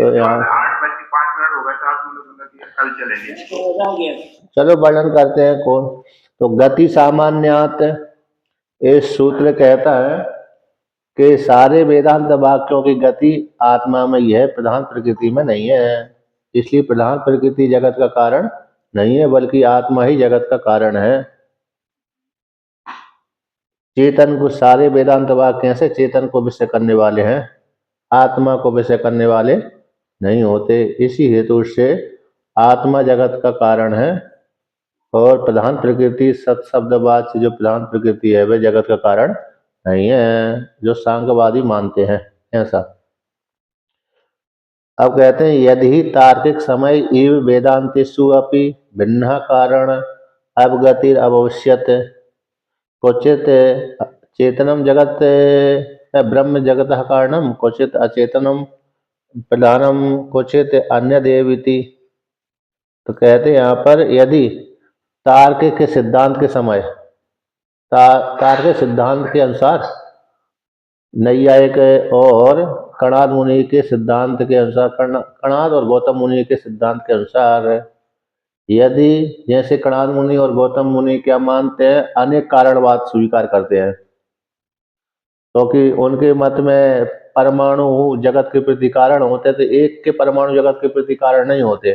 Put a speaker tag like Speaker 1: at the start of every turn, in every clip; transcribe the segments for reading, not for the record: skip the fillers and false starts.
Speaker 1: तो यहाँ
Speaker 2: 8:05 हो गए तो आप बोला कि कल चलेंगे।
Speaker 1: चलो वर्णन करते हैं कौन। तो गति सामान्यात, इस सूत्र कहता है कि सारे वेदांत वाक्यों की गति आत्मा में ही है, प्रधान प्रकृति में नहीं है। इसलिए प्रधान प्रकृति जगत का कारण नहीं है, बल्कि आत्मा ही जगत का कारण है। चेतन को, सारे वेदांत वाक्य से चेतन को विषय करने वाले हैं, आत्मा को विषय करने वाले नहीं होते। इसी हेतु से आत्मा जगत का कारण है और प्रधान प्रकृति सत्शब्दवाच्य जो प्रधान प्रकृति है वह जगत का कारण नहीं है, जो सांख्यवादी मानते हैं ऐसा। अब कहते हैं यदि तार्किक समय इव वेदांतेषु अपि भिन्न कारण अवगतिर अभविष्यत, क्वचित चेतनम जगत ब्रह्म जगत कारणम, क्वचित अचेतनम प्रधानम, क्वचित अन्य देविति। तो कहते हैं यहाँ पर यदि तार्किक के सिद्धांत के समय, तार्किक सिद्धांत के अनुसार, नैयायिक और कणाद मुनि के सिद्धांत के अनुसार, कणाद और गौतम मुनि के सिद्धांत के अनुसार, यदि जैसे कणाद मुनि और गौतम मुनि क्या मानते हैं, अनेक कारणवाद स्वीकार करते हैं, क्योंकि तो उनके मत में परमाणु जगत के प्रति कारण होते, तो एक के परमाणु जगत के प्रति कारण नहीं होते।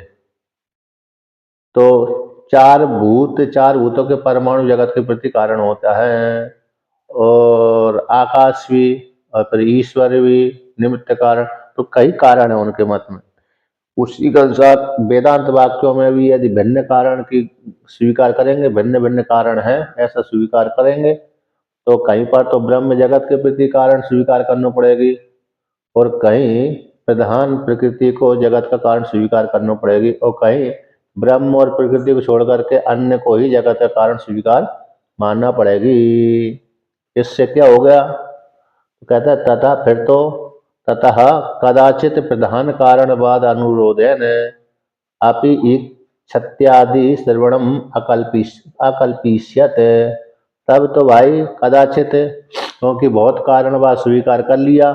Speaker 1: तो चार भूतों के परमाणु जगत के प्रति कारण होता है, और आकाश भी, और फिर ईश्वर भी निमित्त कारण। तो कई कारण है उनके मत में। उसी के अनुसार वेदांत वाक्यों में भी यदि भिन्न कारण की स्वीकार करेंगे, भिन्न भिन्न कारण है ऐसा स्वीकार करेंगे, तो कहीं पर तो ब्रह्म जगत के प्रति कारण स्वीकार करना पड़ेगी, और कहीं प्रधान प्रकृति को जगत का कारण स्वीकार करना पड़ेगी, और कहीं ब्रह्म और प्रकृति को छोड़ करके अन्य को ही जगत का कारण स्वीकार मानना पड़ेगी। इससे क्या हो गया, तो कहता है तथा, फिर तो ततः कदाचित प्रधान कारणवाद अनुरोधेन अपि इच्छत्यादि श्रवणम अकल्पिष्यत। तब तो भाई कदाचित, क्योंकि बहुत कारणवाद स्वीकार कर लिया,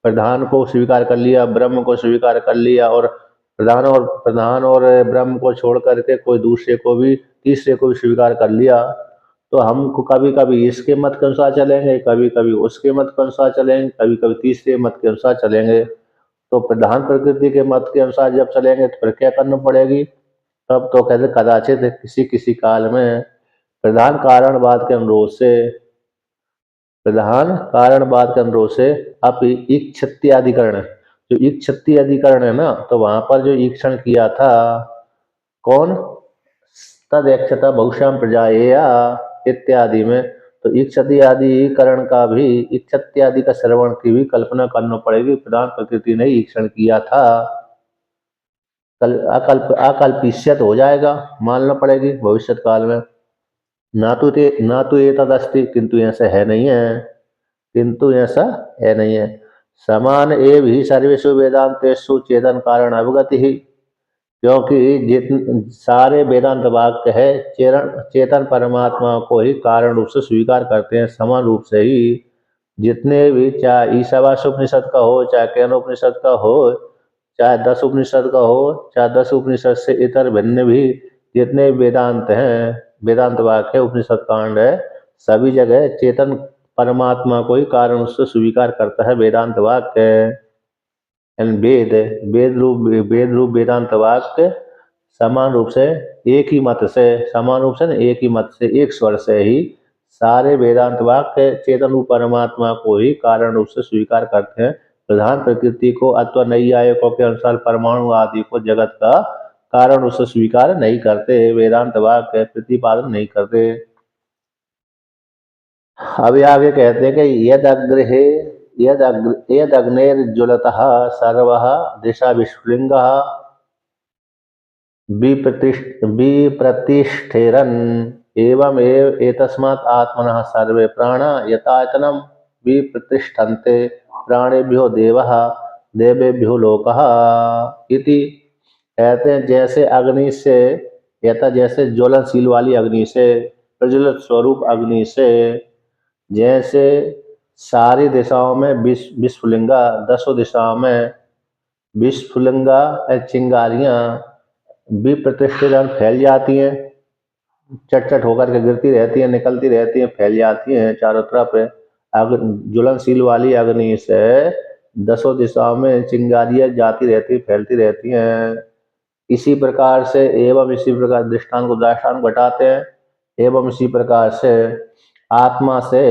Speaker 1: प्रधान को स्वीकार कर लिया, ब्रह्म को स्वीकार कर लिया, और प्रधान और ब्रह्म को छोड़ करके कोई दूसरे को भी, तीसरे को भी स्वीकार कर लिया, तो हमको कभी कभी इसके मत के अनुसार चलेंगे, कभी कभी उसके मत के अनुसार चलेंगे, कभी कभी तीसरे मत के अनुसार चलेंगे। तो प्रधान प्रकृति के मत के अनुसार जब चलेंगे तो फिर क्या करना पड़ेगी, तब तो कहते कदाचित किसी किसी काल में प्रधान कारणवाद के अनुरोध से, प्रधान कारणवाद के अनुरोध से अपि इच्छत्ति अधिकरण, जो इच्छत्ति अधिकरण है ना, तो वहां पर जो ईक्षण किया था कौन, तदेक्षता बहुश्याम प्रजाएया इत्यादि में, तो इच्छति आदि करण का भी, इच्छत्यादि का श्रवण की भी कल्पना करना पड़ेगी। प्रधान प्रकृति ने ईक्षण किया था, अकल्पिष्यत हो जाएगा, मानना पड़ेगी भविष्य काल में। ना तो ये तदस्ति, किंतु ऐसा है नहीं है, किंतु ऐसा है नहीं है। समान एव ही सर्वेषु वेदांतेषु चेतन कारण अवगति ही, क्योंकि जितने सारे वेदांत वाक्य है चेतन परमात्मा को ही कारण रूप से स्वीकार करते हैं, समान रूप से ही। जितने भी, चाहे ईशावास्य उपनिषद का हो, चाहे केनोपनिषद का हो, चाहे 10 उपनिषद का हो, चाहे 10 उपनिषद से इतर भिन्न भी जितने वेदांत हैं, वेदांत वाक्य उपनिषद कांड है, सभी जगह चेतन परमात्मा को ही कारण उससे स्वीकार करता है वेदांत वाक्य। वेद रूप वेदांत वाक्य समान रूप से एक ही मत से, समान रूप से एक ही मत से, एक स्वर से ही सारे वेदांत वाक्य चेतन रूप परमात्मा को ही कारण रूप से स्वीकार करते हैं, प्रधान प्रकृति को अथवा नैयायिकों के अनुसार परमाणु आदि को जगत का कारण उससे स्वीकार नहीं करते, वेदांत वाक्य प्रतिपादन नहीं करते। अभी आगे कहते हैं कि यद अग्निर्ज्वलतः सर्वः दिशा विस्फुलिंगः विप्रतिष्ठेरन् एवमेव एतस्मात् आत्मनः सर्वे प्राणा यथायतनं विप्रतिष्ठन्ते प्राणेभ्यो देवः देवेभ्यो लोकः इति। कहते हैं जैसे अग्नि से, यथा जैसे ज्वलनशील वाली अग्नि से, प्रज्वलित स्वरूप अग्नि से, जैसे सारी दिशाओं में विस्फुलिंगा, 10 दिशाओं में विस्फुलिंगा चिंगारियां विप्रतिष्ठित फैल जाती हैं, चट होकर के गिरती रहती हैं, निकलती रहती हैं, फैल जाती हैं चारों तरफ। ज्वलनशील वाली अग्नि से दसों दिशाओं में चिंगारियां जाती रहती, फैलती रहती हैं। इसी प्रकार से एवं इसी प्रकार दृष्टांत को दृष्टांत घटाते हैं। एवं इसी प्रकार से आत्मा से,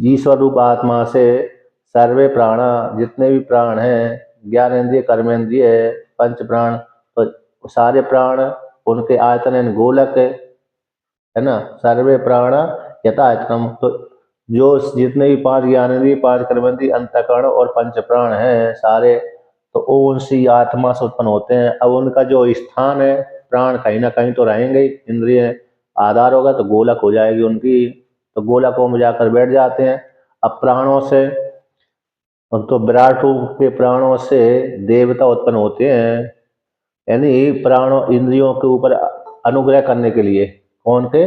Speaker 1: ईश्वर रूप आत्मा से सर्वे प्राण, जितने भी प्राण हैं, ज्ञानेन्द्रिय, कर्मेंद्रिय, पंच प्राण, तो सारे प्राण, उनके आयतन गोलक है ना, सर्वे प्राण यथायतनम। तो जो जितने भी 5 ज्ञानेन्द्रिय, 5 कर्मेंद्रिय, अंतःकरण और पंच प्राण हैं सारे, तो उनसी आत्मा से उत्पन्न होते हैं। अब उनका जो स्थान है, प्राण कहीं ना कहीं तो रहेंगे ही, इंद्रिय आधार होगा तो गोलक हो जाएगी उनकी, तो गोलकों में जाकर बैठ जाते हैं। अब प्राणों से, तो विराट रूप के प्राणों से देवता उत्पन्न होते हैं, यानी प्राणों इंद्रियों के ऊपर अनुग्रह करने के लिए। कौन के?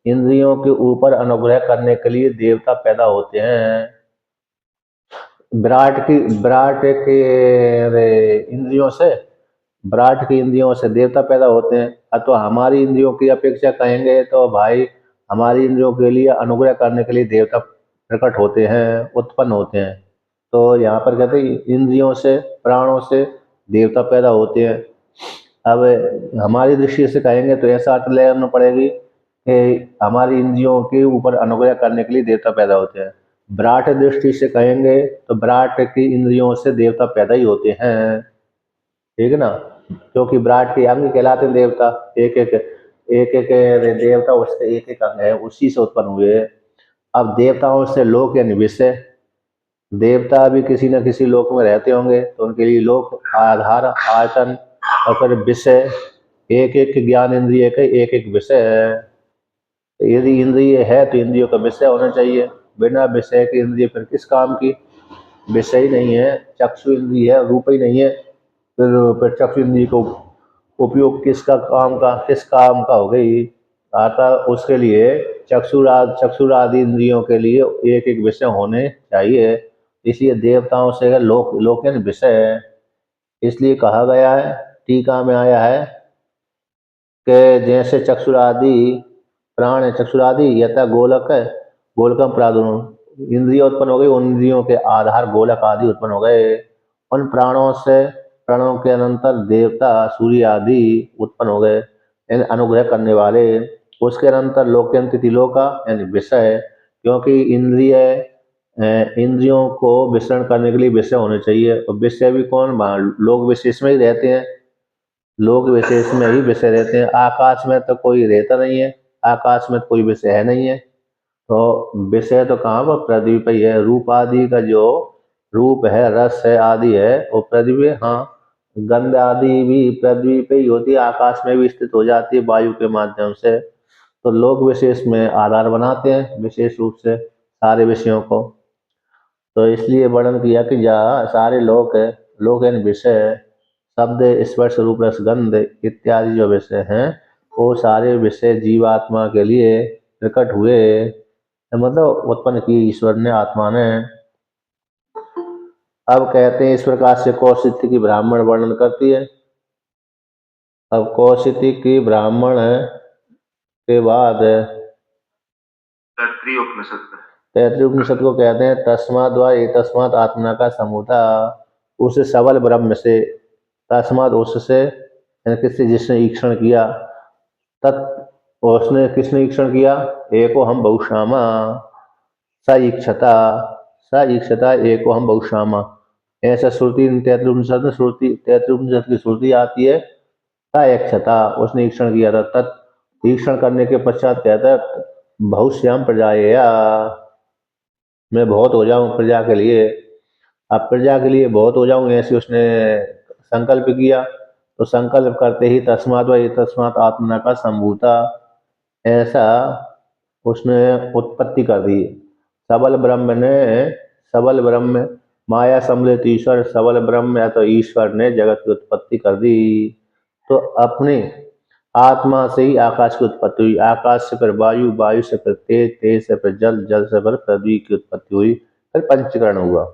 Speaker 1: इंद्रियों के ऊपर अनुग्रह करने के लिए देवता पैदा होते हैं। विराट के इंद्रियों से, विराट की इंद्रियों से देवता पैदा होते हैं। तो हमारी इंद्रियों की अपेक्षा कहेंगे तो भाई, हमारी इंद्रियों के लिए अनुग्रह करने के लिए देवता प्रकट होते हैं, उत्पन्न होते हैं। तो यहाँ पर कहते हैं इंद्रियों से, प्राणों से देवता पैदा होते हैं। अब हमारी दृष्टि से कहेंगे तो ऐसा अर्थ लेना पड़ेगी कि हमारी इंद्रियों के ऊपर अनुग्रह करने के लिए देवता पैदा होते हैं। विराट दृष्टि से कहेंगे तो विराट की इंद्रियों से देवता पैदा ही होते हैं, ठीक है ना, क्योंकि विराट के अंग कहलाते हैं देवता। एक एक देवता उसके एक एक अंग है, उसी से उत्पन्न हुए। अब देवताओं से लोक यानी विषय, देवता भी किसी न किसी लोक में रहते होंगे, तो उनके लिए लोक, आधार, आयतन और फिर विषय, एक एक ज्ञान इंद्रिय का एक एक विषय है। तो यदि इंद्रिय है तो इंद्रियों का विषय होना चाहिए, बिना विषय के इंद्रिय फिर किस काम की? विषय ही नहीं है, चक्षु इंद्रिय है, रूप ही नहीं है, फिर चक्षु इंद्रिय को उपयोग किस काम का हो गई? अतः उसके लिए चक्षुरादि इंद्रियों के लिए एक एक विषय होने चाहिए। इसलिए देवताओं से लोक यानी विषय है। इसलिए कहा गया है, टीका में आया है कि जैसे चक्षुरादि प्राण है, चक्षुरादि यथा गोलक है, गोलकम प्रादुर्भव, इंद्रिय उत्पन्न हो गई, उन इंद्रियों के आधार गोलक आदि उत्पन्न हो गए। उन प्राणों से, प्राणों के अनंतर देवता, सूर्य आदि उत्पन्न हो गए, यानी अनुग्रह करने वाले। उसके अनंतर लोकयंती लोका यानी विषय, क्योंकि इंद्रियों को विसरण करने के लिए विषय होने चाहिए। और विषय भी कौन? लोक विशेष में ही रहते हैं, लोक विशेष में ही विषय रहते हैं। आकाश में तो कोई रहता नहीं है, आकाश में तो कोई विषय है नहीं है, तो विषय तो कहाँ पर? पृथ्वी पर ही है। रूप आदि का जो रूप है, रस है, आदि है, वो पृथ्वी, हाँ, गंध आदि भी पृथ्वी पे ही होती है, आकाश में भी स्थित हो जाती है वायु के माध्यम से। तो लोक विशेष में आधार बनाते हैं विशेष रूप से सारे विषयों को। तो इसलिए वर्णन किया कि जहाँ सारे लोक है, लोक यानी विषय, शब्द, स्पर्श, रूप, रस, गंध इत्यादि जो विषय हैं, वो सारे विषय जीवात्मा के लिए प्रकट हुए, मतलब उत्पन्न की ईश्वर ने, आत्मा ने। अब कहते हैं इस प्रकार से कौशिकी की ब्राह्मण वर्णन करती है। अब कौशिकी की ब्राह्मण के बाद
Speaker 2: तैत्तिरीय उपनिषद।
Speaker 1: तैत्तिरीय उपनिषद को कहते हैं तस्माद् वा एतस्मात् आत्मना का समुदा, उस सबल ब्रह्म से, तस्मात् उससे, किससे? जिसने ईक्षण किया, तत् उसने किसने ईक्षण किया? एको हम बहुश्यामा, स ईक्षता एको हम बहुश्यामा। ऐसा श्रुति तैत्तिरीय उपनिषद की श्रुति आती है, स ईक्षता, उसने ईक्षण किया था। तत् ईक्षण करने के पश्चात कहता है बहुश्याम प्रजाया, मैं बहुत हो जाऊं प्रजा के लिए। अब प्रजा के लिए बहुत हो जाऊं, ऐसे उसने संकल्प किया। तो संकल्प करते ही तस्मात् आत्मना का संभूता, ऐसा उसने उत्पत्ति कर दी। सबल ब्रह्म माया सम्मिलित ईश्वर, सबल ब्रह्म या तो ईश्वर ने जगत की उत्पत्ति कर दी। तो अपने आत्मा से ही आकाश की उत्पत्ति हुई, आकाश से फिर वायु, वायु से फिर तेज, तेज से फिर जल, जल से फिर पृथ्वी की उत्पत्ति हुई, फिर पंचकरण हुआ।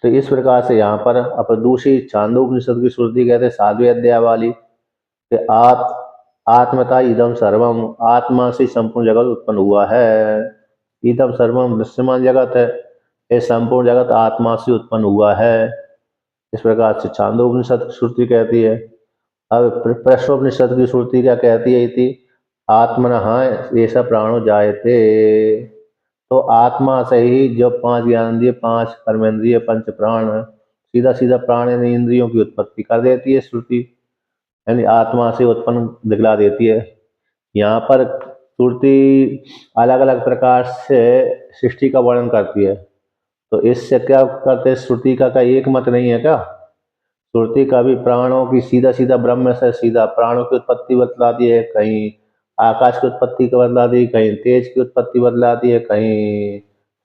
Speaker 1: तो इस प्रकार से यहाँ पर अपन दूसरी छांदोपनिषद की श्रुति कहते हैं 7वें अध्याय वाली कि आत्मता इदम सर्वम, आत्मा से संपूर्ण जगत उत्पन्न हुआ है। इदम सर्वम दृश्यमान जगत है, ये संपूर्ण जगत आत्मा से उत्पन्न हुआ है। इस प्रकार से छांदोपनिषद की श्रुति कहती है। अब प्रश्नोपनिषद की श्रुति क्या कहती है? इति आत्मनः एष प्राणो जायते, तो आत्मा से ही जो 5 ज्ञानेंद्रिय, 5 कर्मेंद्रिय, पंच प्राण, सीधा सीधा प्राण यानी इंद्रियों की उत्पत्ति कर देती है श्रुति, यानी आत्मा से उत्पन्न दिखला देती है। यहाँ पर श्रुति अलग अलग प्रकार से सृष्टि का वर्णन करती है, तो इससे क्या करते हैं, श्रुति का एक मत नहीं है क्या? श्रुति का भी प्राणों की सीधा सीधा ब्रह्म से सीधा प्राणों की उत्पत्ति बतलाती है, कहीं आकाश की उत्पत्ति को बतलाती है, कहीं तेज की उत्पत्ति बतलाती है, कहीं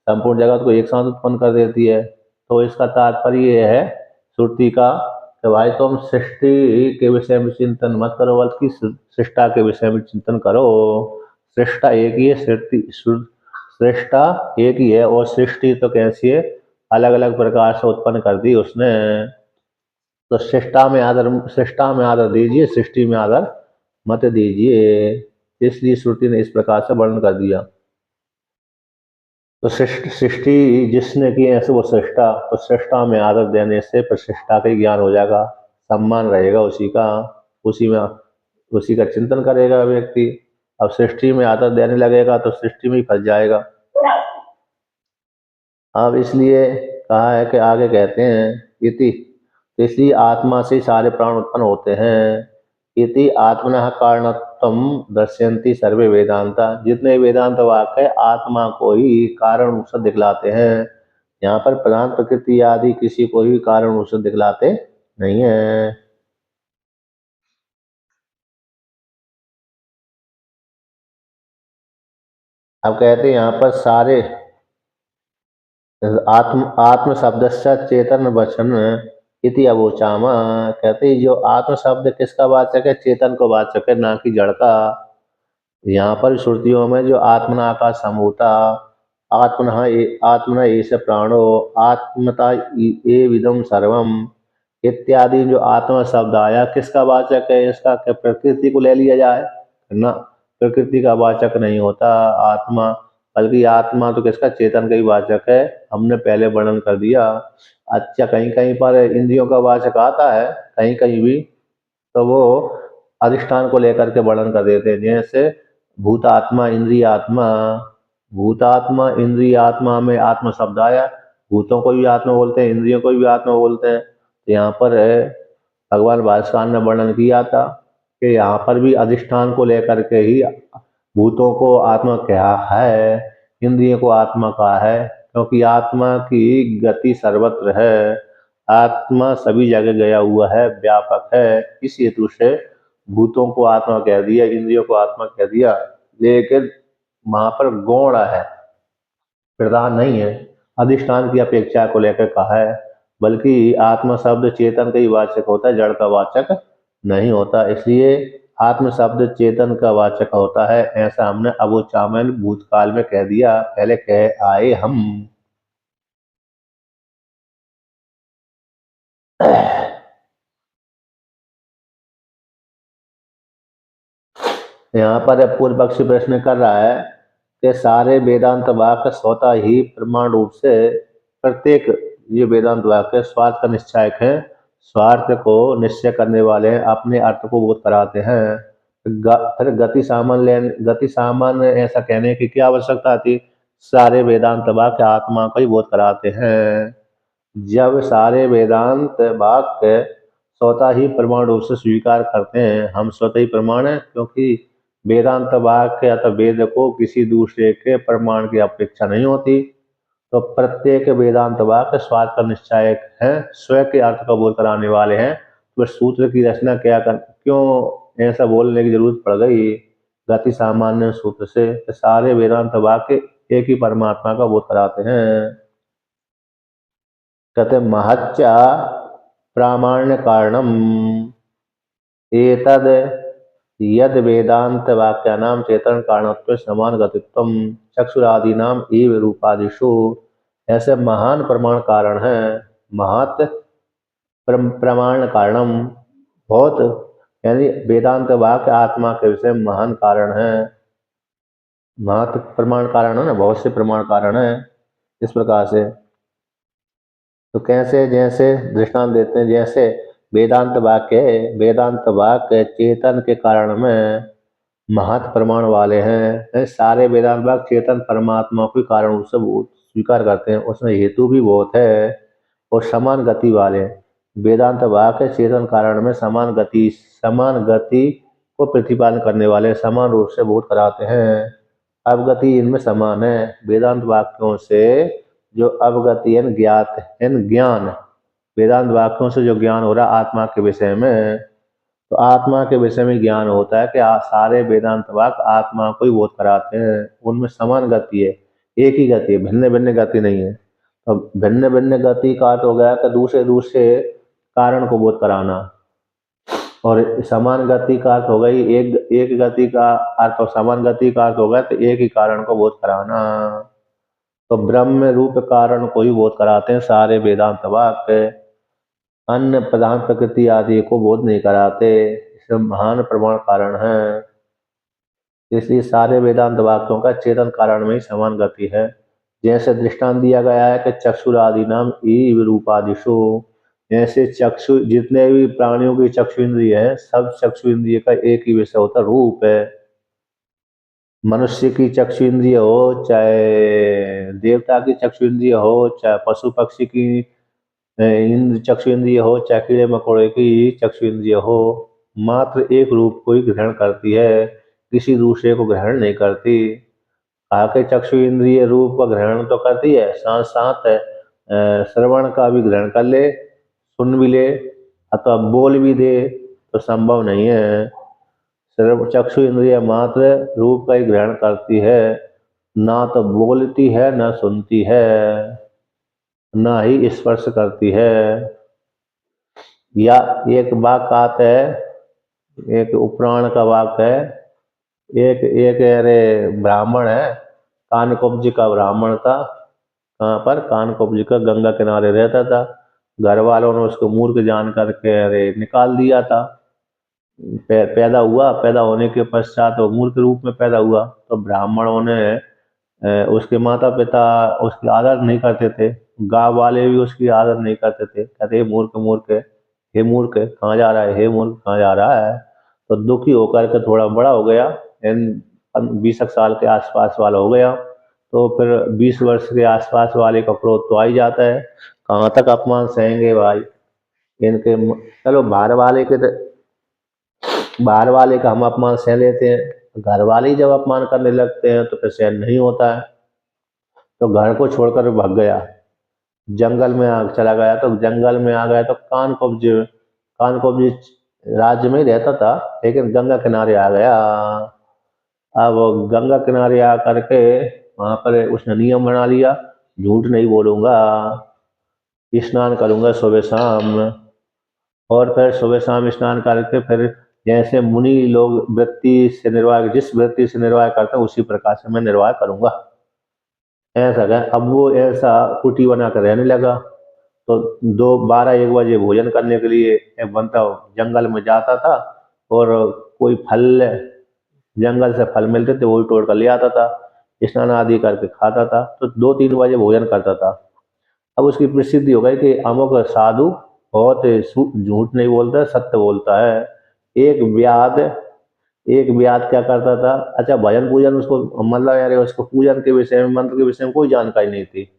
Speaker 1: संपूर्ण जगत को एक साथ उत्पन्न कर देती है। तो इसका तात्पर्य ये है श्रुति का कि भाई तुम सृष्टि के विषय में चिंतन मत करो, बल्कि सृष्टा के विषय में चिंतन करो। सृष्टा एक ही है, सृष्टा एक ही है, और सृष्टि तो कैसी है, अलग अलग प्रकार से उत्पन्न कर दी उसने। तो सृष्टा में आदर दीजिए, सृष्टि में आदर मत दीजिए। इसलिए श्रुति ने इस प्रकार से वर्णन कर दिया। तो सृष्टि जिसने की ऐसे वो सृष्टा, तो सृष्टा में आदर देने से प्रतिष्ठा का ज्ञान हो जाएगा, सम्मान रहेगा उसी का, उसी का चिंतन करेगा व्यक्ति। अब सृष्टि में आदर देने लगेगा तो सृष्टि में ही फंस जाएगा। अब इसलिए कहा है कि आगे कहते हैं इति, इसलिए आत्मा से सारे प्राण उत्पन्न होते हैं। इति आत्मनः कारणत्वम दर्शयन्ति सर्वे वेदांता, जितने वेदांत वाक्य है आत्मा को ही कारण रूप से दिखलाते हैं। यहाँ पर प्रधान प्रकृति आदि किसी को भी कारण रूप से दिखलाते नहीं है। अब कहते हैं यहाँ पर सारे आत्म शब्द से चेतन वचन इति अवोचामा, कहते हैं जो आत्म शब्द किसका वाचक है? चेतन को वाचक है, ना कि जड़ का। यहाँ पर श्रुतियों में जो आत्मना का समूता, आत्मना एष प्राणो, आत्मता ये विदम सर्वम इत्यादि जो आत्मा शब्द आया किसका वाचक है? इसका क्या प्रकृति को ले लिया जाए? ना, प्रकृति का वाचक नहीं होता आत्मा, बल्कि आत्मा तो किसका? चेतन का ही वाचक है। हमने पहले वर्णन कर दिया। अच्छा, कहीं कहीं पर इंद्रियों का वाचक आता है, कहीं कहीं भी तो वो अधिष्ठान को लेकर के वर्णन कर देते हैं। जैसे भूतात्मा, इंद्रियात्मा, भूतात्मा इंद्रियात्मा में आत्मा शब्द आया, भूतों को भी आत्मा बोलते हैं, इंद्रियों को भी आत्मा बोलते हैं। तो यहाँ पर भगवान भास्कर ने वर्णन किया था कि यहाँ पर भी अधिष्ठान को लेकर के ही भूतों को आत्मा कहा है, इंद्रियों को आत्मा कहा है, क्योंकि आत्मा की गति सर्वत्र है, आत्मा सभी जगह गया हुआ है, व्यापक है। इस हेतु से भूतों को आत्मा कह दिया, इंद्रियों को आत्मा कह दिया, लेकिन वहां पर गौण है, प्रधान नहीं है, अधिष्ठान की अपेक्षा को लेकर कहा है। बल्कि आत्मा शब्द चेतन का ही वाचक होता है, जड़ का वाचक नहीं होता। इसलिए आत्म शब्द चेतन का वाचक होता है, ऐसा हमने अवोचामन भूतकाल में कह दिया, पहले कह आए हम। यहाँ पर पूर्व पक्षी प्रश्न कर रहा है कि सारे वेदांत वाक्य स्वतः ही प्रमाण रूप से प्रत्येक ये वेदांत वाक्य स्वार्थ का निश्चायक है, स्वार्थ को निश्चय करने वाले हैं, अपने अर्थ को बोध कराते हैं। फिर गति सामान्य ऐसा कहने की क्या आवश्यकता थी? सारे वेदांत वाक्य आत्मा को ही बोध कराते हैं। जब सारे वेदांत वाक्य स्वतः ही प्रमाण रूप से स्वीकार करते हैं, हम स्वतः ही प्रमाण है, क्योंकि वेदांत वाक्य या तो वेद को किसी दूसरे के प्रमाण की अपेक्षा नहीं होती। तो प्रत्येक वेदांत वाक्य स्वार्थ का निश्चायक है, स्वयं के अर्थ का बोध कराने वाले हैं। तो सूत्र की रचना क्यों ऐसा बोलने की जरूरत पड़ गई? गति सामान्य सूत्र से सारे वेदांत वाक्य एक ही परमात्मा का बोध कराते हैं। कहते महच्च प्रामाण्य कारणम एतद यद वेदांत वाक्यानाम चेतन कारणत्व समान गतित्वम चक्षुरादीनाम एव रूपादिषु, ऐसे महान प्रमाण कारण है, महत् प्रमाण कारणम, बहुत यानी वेदांत वाक्य आत्मा के विषय में महान कारण है। महत् प्रमाण कारण है ना, बहुत से प्रमाण कारण है। इस प्रकार से तो कैसे, जैसे दृष्टांत देते हैं, जैसे वेदांत वाक्य है, वेदांत वाक्य चेतन के कारण में महत् प्रमाण वाले हैं। सारे वेदांत वाक्य चेतन परमात्मा के कारण उससे स्वीकार करते हैं, उसमें हेतु भी बहुत है और समान गति वाले हैं। वेदांत वाक्य चेतन कारण में समान गति को प्रतिपादन करने वाले, समान रूप से बोध कराते हैं। अवगति इनमें समान है। वेदांत वाक्यों से जो अवगति है, ज्ञात है, ज्ञान, वेदांत वाक्यों से जो ज्ञान हो रहा आत्मा के विषय में, तो आत्मा के विषय में ज्ञान होता है कि सारे वेदांत वाक्य आत्मा को ही बोध कराते हैं। उनमें समान गति है, एक ही गति है, भिन्न भिन्न गति नहीं है। तो भिन्न भिन्न गति का अर्थ हो गया कि दूसरे दूसरे कारण को बोध कराना, और समान गति का अर्थ हो गई एक गति का अर्थ, और समान गति का अर्थ हो गया तो एक ही कारण को बोध कराना। तो ब्रह्म रूप कारण को ही बोध कराते हैं सारे वेदांत वाक्य, अन्य प्रधान प्रकृति आदि को बोध नहीं कराते। इसमें महान प्रमाण कारण है। इसलिए सारे वेदांत वाक्यों का चेतन कारण में ही समान गति है। जैसे दृष्टांत दिया गया है कि चक्षुरादि नाम ई रूपादिशु, जैसे चक्षु, जितने भी प्राणियों की चक्षु इंद्रिय है, सब चक्षु इंद्रिय का एक ही विषय होता है, रूप है। मनुष्य की चक्षु इंद्रिय हो, चाहे देवता की चक्षु इंद्रिय हो, चाहे पशु पक्षी की चक्षु इंद्रिय हो, चाहे कीड़े मकोड़े की चक्षु इंद्रिय हो, मात्र एक रूप को ही ग्रहण करती है, किसी दूसरे को ग्रहण नहीं करती। आके चक्षु इंद्रिय रूप का ग्रहण तो करती है, साथ साथ श्रवण का भी ग्रहण कर ले, सुन भी ले अथवा बोल भी दे, तो संभव नहीं है। चक्षु इंद्रिय मात्र रूप का ही ग्रहण करती है, ना तो बोलती है, ना सुनती है, ना ही स्पर्श करती है। या एक वाक्य आता है, एक उपपुराण का वाक्य है, एक एक अरे ब्राह्मण है, कानकोब्ज का ब्राह्मण था। कहाँ पर? कानकोब्ज का, गंगा किनारे रहता था। घर वालों ने उसको मूर्ख जान करके अरे निकाल दिया था। पैदा हुआ, पैदा होने के पश्चात वो मूर्ख रूप में पैदा हुआ, तो ब्राह्मणों ने उसके माता पिता उसकी आदर नहीं करते थे, गांव वाले भी उसकी आदर नहीं करते थे, कहते मूर्ख मूर्ख, हे मूर्ख कहाँ जा रहा है, हे मूर्ख कहाँ जा रहा है। तो दुखी होकर के थोड़ा बड़ा हो गया, 20 साल के आसपास वाला हो गया, तो फिर 20 वर्ष के आसपास वाले का क्रोध तो आ ही जाता है, कहाँ तक अपमान सहेंगे भाई इनके। चलो बाहर वाले का हम अपमान सह लेते हैं, घर वाले ही जब अपमान करने लगते हैं तो फिर सहन नहीं होता है। तो घर को छोड़कर भाग गया, जंगल में चला गया। तो जंगल में आ गया तो कानकोब्ज राज्य में ही रहता था, लेकिन गंगा किनारे आ गया। अब गंगा किनारे आ करके वहां पर उसने नियम बना लिया, झूठ नहीं बोलूंगा, स्नान करूंगा सुबह शाम, और फिर सुबह शाम स्नान करके फिर जैसे मुनि लोग वृत्ति से निर्वाह, जिस वृत्ति से निर्वाह करते हैं उसी प्रकार से मैं निर्वाह करूंगा, ऐसा है। अब वो ऐसा कुटी बना कर रहने लगा। तो 12-1 बजे भोजन करने के लिए एक बंदा जंगल में जाता था, और कोई फल, जंगल से फल मिलते थे वही तोड़ कर ले आता था, स्नान आदि करके खाता था, तो 2-3 बजे भोजन करता था। अब उसकी प्रसिद्धि हो गई कि अमुक साधु बहुत झूठ नहीं बोलता, सत्य बोलता है। एक व्याध एक व्याध क्या करता था, अच्छा भजन पूजन उसको, मतलब यार उसको पूजन के विषय में, मंत्र के विषय में कोई जानकारी नहीं थी,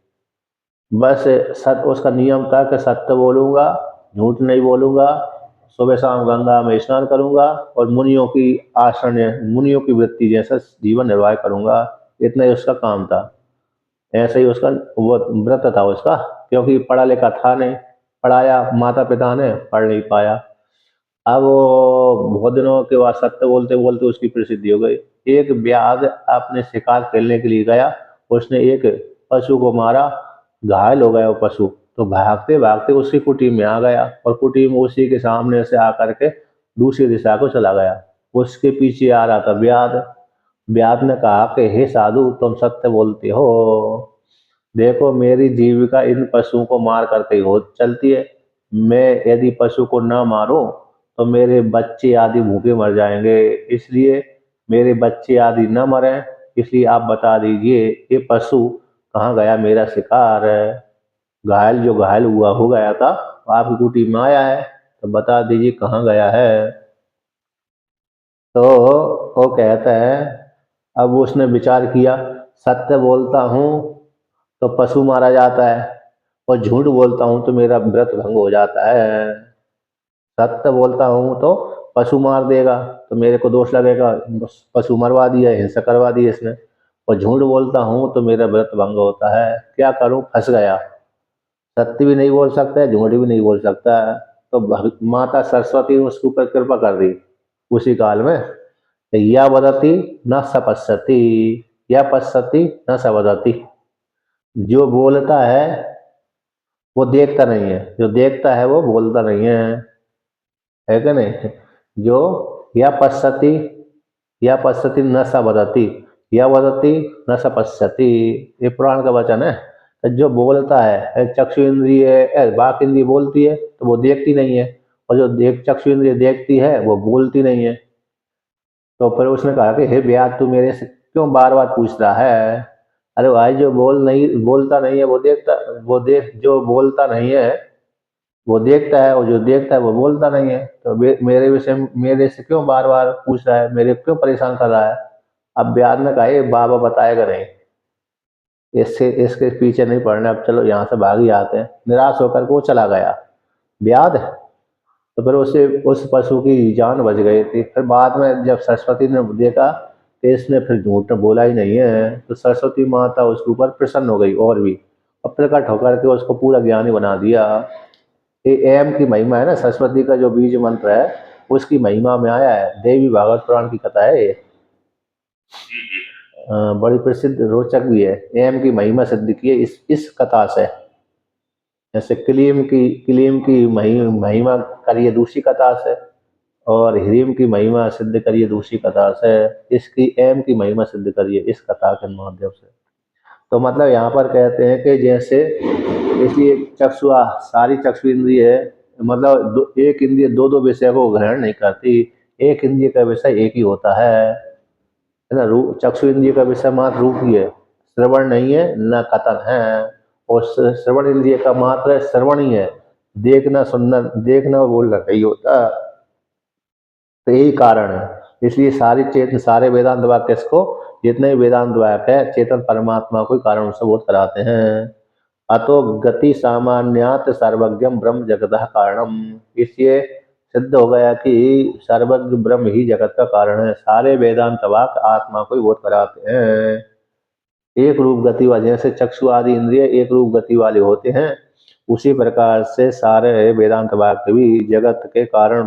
Speaker 1: बस सत्य उसका नियम था कि सत्य बोलूंगा, झूठ नहीं बोलूंगा, सुबह शाम गंगा में स्नान करूंगा, और मुनियों की आसन, मुनियों की वृत्ति जैसा जीवन निर्वाह करूंगा। इतना ही उसका काम था, ऐसे ही उसका वो व्रत था उसका, क्योंकि पढ़ा लिखा था नहीं, पढ़ाया माता पिता ने, पढ़ नहीं पाया। अब वो बहुत दिनों के बाद सत्य बोलते बोलते उसकी प्रसिद्धि हो गई। एक व्याध अपने शिकार खेलने के लिए गया, उसने एक पशु को मारा, घायल हो गया वो पशु, तो भागते भागते उसकी कुटी में आ गया, और कुटी में उसी के सामने से आकर के दूसरी दिशा को चला गया। उसके पीछे आ रहा था व्याध। व्याध ने कहा कि हे साधु तुम सत्य बोलते हो, देखो मेरी जीविका इन पशुओं को मार करके ही हो चलती है। मैं यदि पशु को ना मारूं तो मेरे बच्चे आदि भूखे मर जाएंगे, इसलिए मेरे बच्चे आदि न मरें, इसलिए आप बता दीजिए ये पशु कहाँ गया मेरा शिकार। घायल जो घायल हुआ हो गया था आपकी कुटी में आया है, तो बता दीजिए कहाँ गया है। तो वो कहता है, अब उसने विचार किया, सत्य बोलता हूँ तो पशु मारा जाता है और झूठ बोलता हूँ तो मेरा व्रत भंग हो जाता है। सत्य बोलता हूँ तो पशु मार देगा तो मेरे को दोष लगेगा, पशु मरवा दिया, हिंसा करवा दी इसने। और झूठ बोलता हूँ तो मेरा व्रत भंग होता है, क्या करूँ, फंस गया। सत्य भी नहीं बोल सकता है, झूठ भी नहीं बोल सकता है। तो माता सरस्वती ने उसके ऊपर कृपा कर दी उसी काल में। या वदति न सपश्यति, या पश्यति न स वदति। जो बोलता है वो देखता नहीं है, जो देखता है वो बोलता नहीं है कि नहीं। जो या पश्यति न स वदति, या वदति न स पश्यति, ये पुराण का वचन है। तो जो बोलता है, चक्षु इंद्रिय बाक इंद्रिय बोलती है तो वो देखती नहीं है, और जो चक्षु इंद्रिय देखती है वो बोलती नहीं है। तो फिर उसने कहा कि हे ब्याह, तू मेरे से क्यों बार बार पूछ रहा है। अरे भाई, जो बोलता नहीं है वो देखता, वो देख जो बोलता नहीं है वो देखता है, और जो देखता है वो बोलता नहीं है। तो मेरे से क्यों बार बार पूछ रहा है, मेरे को क्यों परेशान कर रहा है। अब ब्याह ने कहा, ये बाबा बताएगा नहीं, इससे इसके पीछे नहीं पड़ना, अब चलो यहाँ से भाग ही आते हैं। निराश होकर के वो चला गया ब्याह। तो फिर उसे उस पशु की जान बच गई थी। फिर बाद में जब सरस्वती ने देखा कि इसने फिर झूठ बोला ही नहीं है, तो सरस्वती माता उसके ऊपर प्रसन्न हो गई और भी, और प्रकट होकर के उसको पूरा ज्ञानी बना दिया। ये एम की महिमा है ना, सरस्वती का जो बीज मंत्र है उसकी महिमा में आया है। देवी भागवत पुराण की कथा है ये।
Speaker 2: जी जी।
Speaker 1: बड़ी प्रसिद्ध रोचक भी है। एम की महिमा सिद्ध की है इस कथा से। जैसे क्लीम की महिमा करिए दूसरी कथा से, और ह्रीम की महिमा सिद्ध करिए दूसरी कथा से, इसकी एम की महिमा सिद्ध करिए इस कथा के माध्यम से। तो मतलब यहाँ पर कहते हैं कि जैसे, इसलिए सारी चक्षु इंद्रिय है, मतलब एक इंद्रिय दो दो विषय को ग्रहण नहीं करती, एक इंद्रिय का विषय एक ही होता है ना। रूप, चक्षु इंद्रिय का विषय मात्र रूप ही है, श्रवण नहीं है न कथन है। और श्रवण इंद्रिय का मात्र श्रवण ही है, देखना सुनना, देखना और बोलना नहीं होता। तो यही कारण है। इसलिए सारे वेदांत वाक्य इसको, जितने भी वेदांत वाक्य है, चेतन परमात्मा को कारण से बोध कराते हैं। अतो गति सामान्यात सर्वज्ञम ब्रह्म जगतः कारणम। इसलिए सिद्ध हो गया कि सर्वज्ञ ब्रह्म ही जगत का कारण है। सारे वेदांत वाक्य आत्मा को ही बोध कराते हैं। एक रूप गति वाले, जैसे चक्षु आदि इंद्रिय एक रूप गति वाले होते हैं, उसी प्रकार से सारे वेदांत वाक्य भी जगत के कारण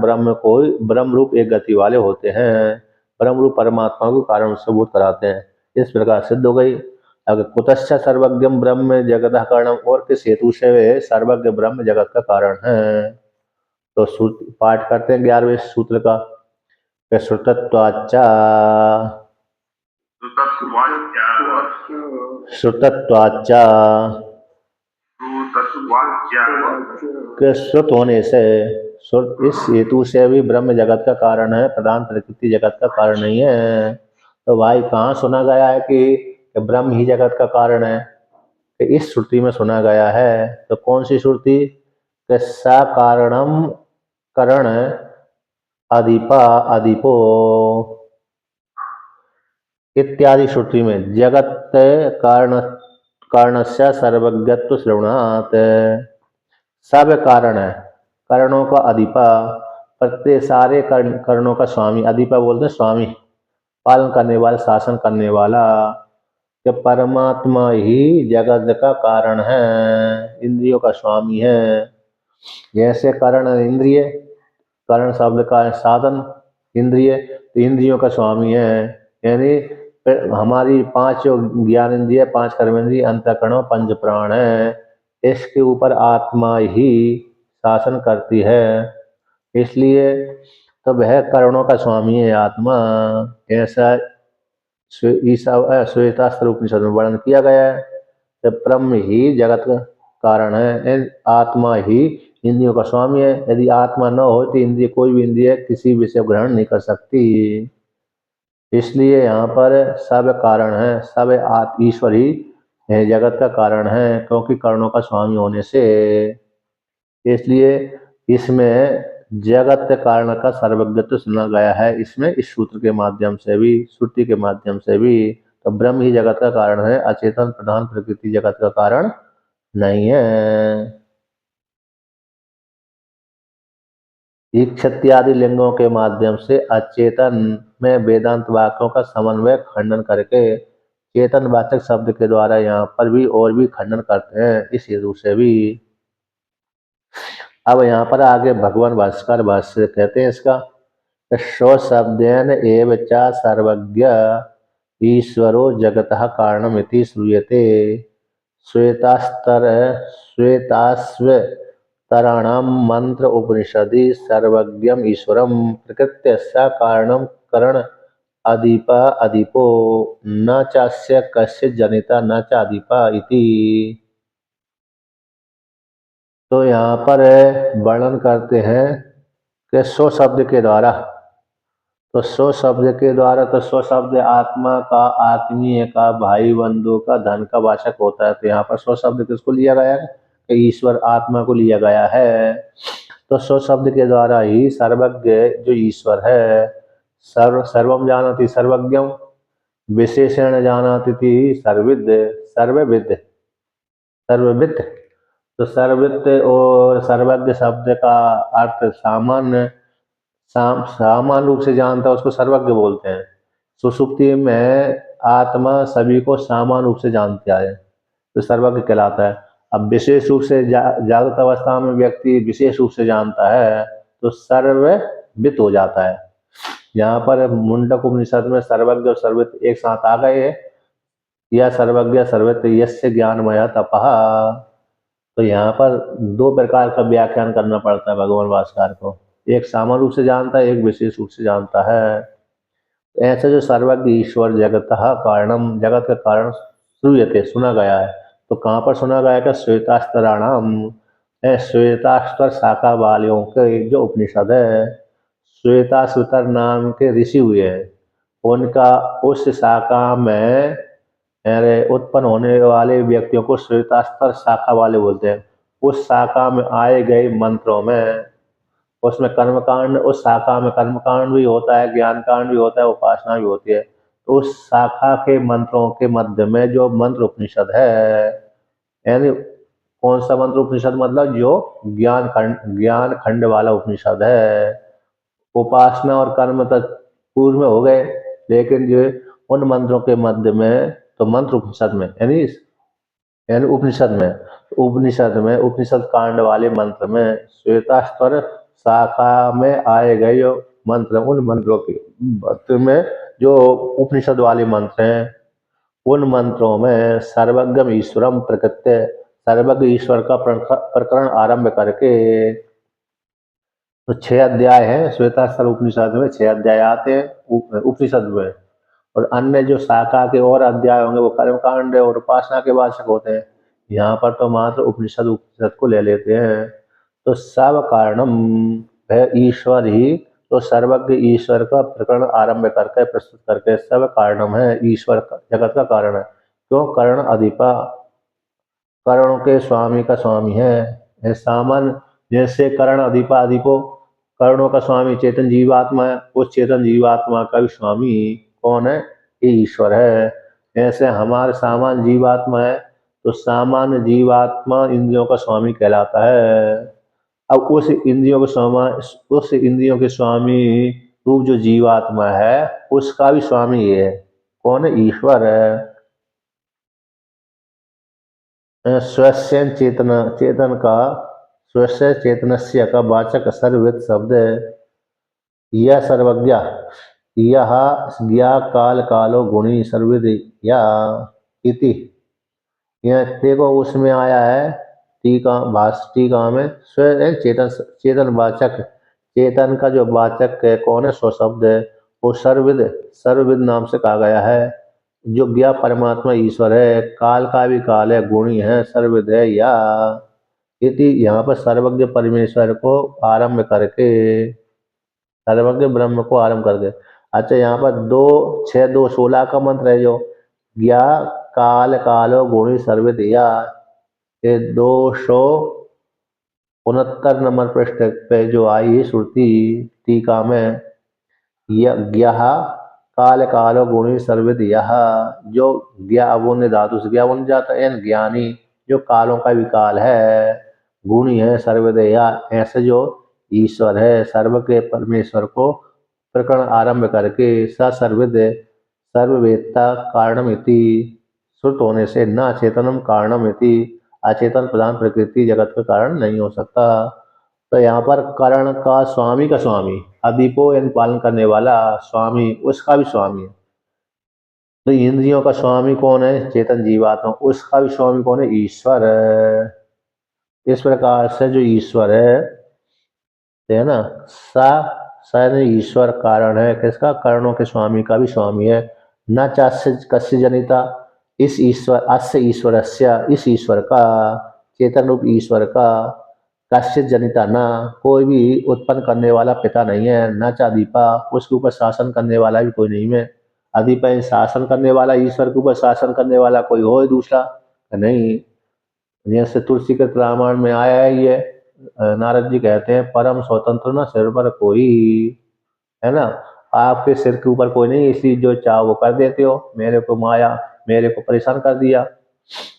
Speaker 1: ब्रह्म रूप एक गति वाले होते हैं। ब्रह्म रूप परमात्मा को कारण सबूत कराते हैं। इस प्रकार सिद्ध हो गई। अगर कुतश्च सर्वज्ञम ब्रह्म जगत कारणम, और किस हेतु से वे सर्वज्ञ ब्रह्म जगत का कारण है। तो पाठ करते हैं 11वें सूत्र का। श्रुतत्वाच्च श्रुतत्वाच्च, के श्रुत होने से, श्रुत इस हेतु से भी ब्रह्म जगत का कारण है, प्रधान प्रकृति जगत का कारण नहीं है। तो भाई कहाँ सुना गया है कि ब्रह्म ही जगत का कारण है। कि इस श्रुति में सुना गया है। तो कौन सी श्रुति, कि सा कारणम करण अधिपा अधिपो इत्यादि श्रुति में जगत कारण कारणस्य सर्वज्ञत्व श्रवणात्। सब कारण है, करणों का अधिपा, प्रत्येक सारे करणों का स्वामी। अधिपा बोलते हैं स्वामी, पालन करने वाला, शासन करने वाला। कि परमात्मा ही जगत का कारण है, इंद्रियों का स्वामी है। जैसे करण इंद्रिय, करण शब्द का साधन इंद्रिय, तो इंद्रियों का स्वामी है। यानी हमारी पांच ज्ञान इंद्रिय, पांच कर्म इंद्रिय, अंतःकरण, पंच प्राण है, इसके ऊपर आत्मा ही शासन करती है। इसलिए तो वह करणों का स्वामी है आत्मा। ऐसा श्वेतास्त्र उपनिषद में वर्णन किया गया है कि ब्रह्म ही जगत का कारण है, आत्मा ही इंद्रियों का स्वामी है। यदि आत्मा न हो तो इंद्रिय, कोई भी इंद्रिय किसी विषय को ग्रहण नहीं कर सकती। इसलिए यहाँ पर सब कारण है, सब ईश्वर ही जगत का कारण है, क्योंकि कर्णों का स्वामी होने से। इसलिए इसमें जगत कारण का सर्वज्ञत्व सुना गया है, इसमें इस सूत्र के माध्यम से भी, श्रुति के माध्यम से भी। तो ब्रह्म ही जगत का कारण है, अचेतन प्रधान प्रकृति जगत का कारण नहीं है। इत्यादि लिंगों के माध्यम से अचेतन में वेदांत वाक्यों का समन्वय खंडन करके चेतन वाचक शब्द के द्वारा यहाँ पर भी और भी खंडन करते हैं, इस हेतु से भी। अब यहाँ पर आगे भगवान भास्कर भाष्य कहते हैं इसका, स्व शब्देन एव च सर्वज्ञ ईश्वरो जगतः कारणमिति श्रूयते। श्वेतास्वतराणां मंत्र उपनिषदि सर्वज्ञम ईश्वरम प्रकृत्य स कारणम करण अधिपो न चास्य कस्य जनिता न च अधिपा इति। तो यहाँ पर वर्णन करते हैं कि स्व शब्द के द्वारा, तो स्व शब्द के द्वारा, तो स्व शब्द आत्मा का, आत्मीय का, भाई बंधु का, धन का वाचक होता है। तो यहाँ पर स्व शब्द किसको लिया गया है कि ईश्वर आत्मा को लिया गया है। तो स्व शब्द के द्वारा ही सर्वज्ञ जो ईश्वर है, सर्वम जानति सर्वज्ञम, विशेषण जानति सर्वविद, सर्वविद, सर्वविद। तो सर्वविद और सर्वज्ञ शब्द का अर्थ सामान्य रूप से जानता है, उसको सर्वज्ञ बोलते हैं। सुषुप्ति में आत्मा सभी को सामान्य रूप से जानता है, तो सर्वज्ञ कहलाता है। अब विशेष रूप से जागृत अवस्था में व्यक्ति विशेष रूप से जानता है तो सर्वविद हो जाता है। यहाँ पर मुंडक उपनिषद में सर्वज्ञ और सर्वविद एक साथ आ गए हैं। यह सर्वज्ञ सर्वविद यस्य ज्ञानमय तपः। तो यहाँ पर दो प्रकार का व्याख्यान करना पड़ता है भगवान भास्कर को, एक सामान्य रूप से जानता है, एक विशेष रूप से जानता है। ऐसे जो सर्वज्ञ ईश्वर जगतः कारणम, जगत का कारण श्रूयते, सुना गया है। तो कहाँ पर सुना गया है? श्वेतास्त्राणाम, श्वेतास्त्र शाखा वालियों के जो उपनिषद है, श्वेतास्त्र नाम के ऋषि हुए हैं, उनका उस शाखा में उत्पन्न होने वाले व्यक्तियों को श्वेतास्त्र शाखा वाले बोलते हैं। उस शाखा में आए गए मंत्रों में, उसमें कर्मकांड, उस शाखा में कर्मकांड भी होता है, ज्ञान कांड भी होता है, उपासना भी होती है। तो उस शाखा के मंत्रों के मध्य में जो मंत्र उपनिषद है, यानी कौन सा मंत्र उपनिषद, मतलब जो ज्ञान खंड वाला उपनिषद है। उपासना और कर्म तक पूर्व में हो गए, लेकिन जो उन मंत्रों के मध्य में, तो मंत्र उपनिषद में, यानी उपनिषद में उपनिषद कांड वाले मंत्र में श्वेतास्त्र शाखा में आए गए जो मंत्र, उन मंत्रों के मंत्र में जो उपनिषद वाले मंत्र हैं, उन मंत्रों में सर्वज्ञम ईश्वरम प्रकृत्य, सर्वज्ञ ईश्वर का प्रकरण आरंभ करके, तो 6 अध्याय हैं श्वेतास्त्र उपनिषद में, 6 अध्याय आते हैं उपनिषद में। और अन्य जो शाखा के और अध्याय होंगे वो कर्मकांड और उपासना के वाचक होते हैं। यहाँ पर तो मात्र उपनिषद को ले लेते हैं। तो सब कारणम है ईश्वर ही, तो सर्वज्ञ ईश्वर का प्रकरण आरंभ करके प्रस्तुत करके, सब कारणम है ईश्वर का, जगत का कारण है। क्यों? कर्ण अधिपा, कर्णों के स्वामी का स्वामी है। सामान्य जैसे कर्ण अधिपा, अधिपो कर्णों का स्वामी चेतन जीवात्मा है, उस चेतन जीवात्मा का भी स्वामी कौन है? ये ईश्वर है। ऐसे हमारे सामान्य जीवात्मा है, तो सामान्य जीवात्मा इंद्रियों का स्वामी कहलाता है। अब उस इंद्रियों के स्वामी रूप जो जीवात्मा है, उसका भी स्वामी ये है, कौन है? ईश्वर है। स्वस्य चेतन का, स्वस्य चेतनस्य का वाचक सर्वविद शब्द है। यह सर्वज्ञ, यह ज्ञा काल कालो गुणी सर्वविद या इति, यह देखो उसमें आया है टीका में, स्वयं चेतन वाचक, चेतन का जो वाचक है कौन है? स्व शब्द है, को सर्वविद नाम से कहा गया है। जो ज्ञा परमात्मा ईश्वर है, काल का भी काल है, गुणी है, सर्वविद है। या इति यहाँ पर सर्वज्ञ परमेश्वर को आरंभ करके, सर्वज्ञ ब्रह्म को आरंभ करके। अच्छा, यहाँ पर 2 6 2 16 का मंत्र है जो ज्ञा काल कालो गुणी सर्वविद। या ये 269 नंबर पृष्ठ पे जो आई श्रुति टीका में, यज्ञः काल कालो गुणी सर्वविद। यह जो ज्ञावुन धातु से ज्ञावुन जाता है, यानी ज्ञानी, जो कालों का भी काल है, गुणी है, सर्वविद। या ऐसे जो ईश्वर है, सर्व के परमेश्वर को प्रकरण आरंभ करके स सर्वविद सर्ववेत्ता कारणमिति श्रुत होने से न चेतनम कारणमिति, अचेतन प्रधान प्रकृति जगत का कारण नहीं हो सकता। तो यहाँ पर करण का स्वामी अधिपो यानी पालन करने वाला, स्वामी उसका भी स्वामी है। तो इंद्रियों का स्वामी कौन है? चेतन जीवात्मा। उसका भी स्वामी कौन है? ईश्वर। इस प्रकार से जो ईश्वर है ना, ईश्वर कारण है। किसका? करणों के स्वामी का भी स्वामी है। न चास्य कस्य जनिता, इस ईश्वर अस्य ईश्वरस्य, इस ईश्वर का, चेतन रूप ईश्वर का, कश्चित जनिता ना, कोई भी उत्पन्न करने वाला पिता नहीं है। न चादीपा, उसके ऊपर शासन करने वाला भी कोई नहीं है। अधिप शासन करने वाला, ईश्वर के ऊपर शासन करने वाला कोई हो दूसरा नहीं। जैसे तुलसीकृत रामायण में आया है ये, नारद जी कहते हैं परम स्वतंत्र न सिर पर कोई, है ना, आपके सिर के ऊपर कोई नहीं, इसलिए जो चाहो वो कर देते हो। मेरे को माया, मेरे को परेशान कर दिया।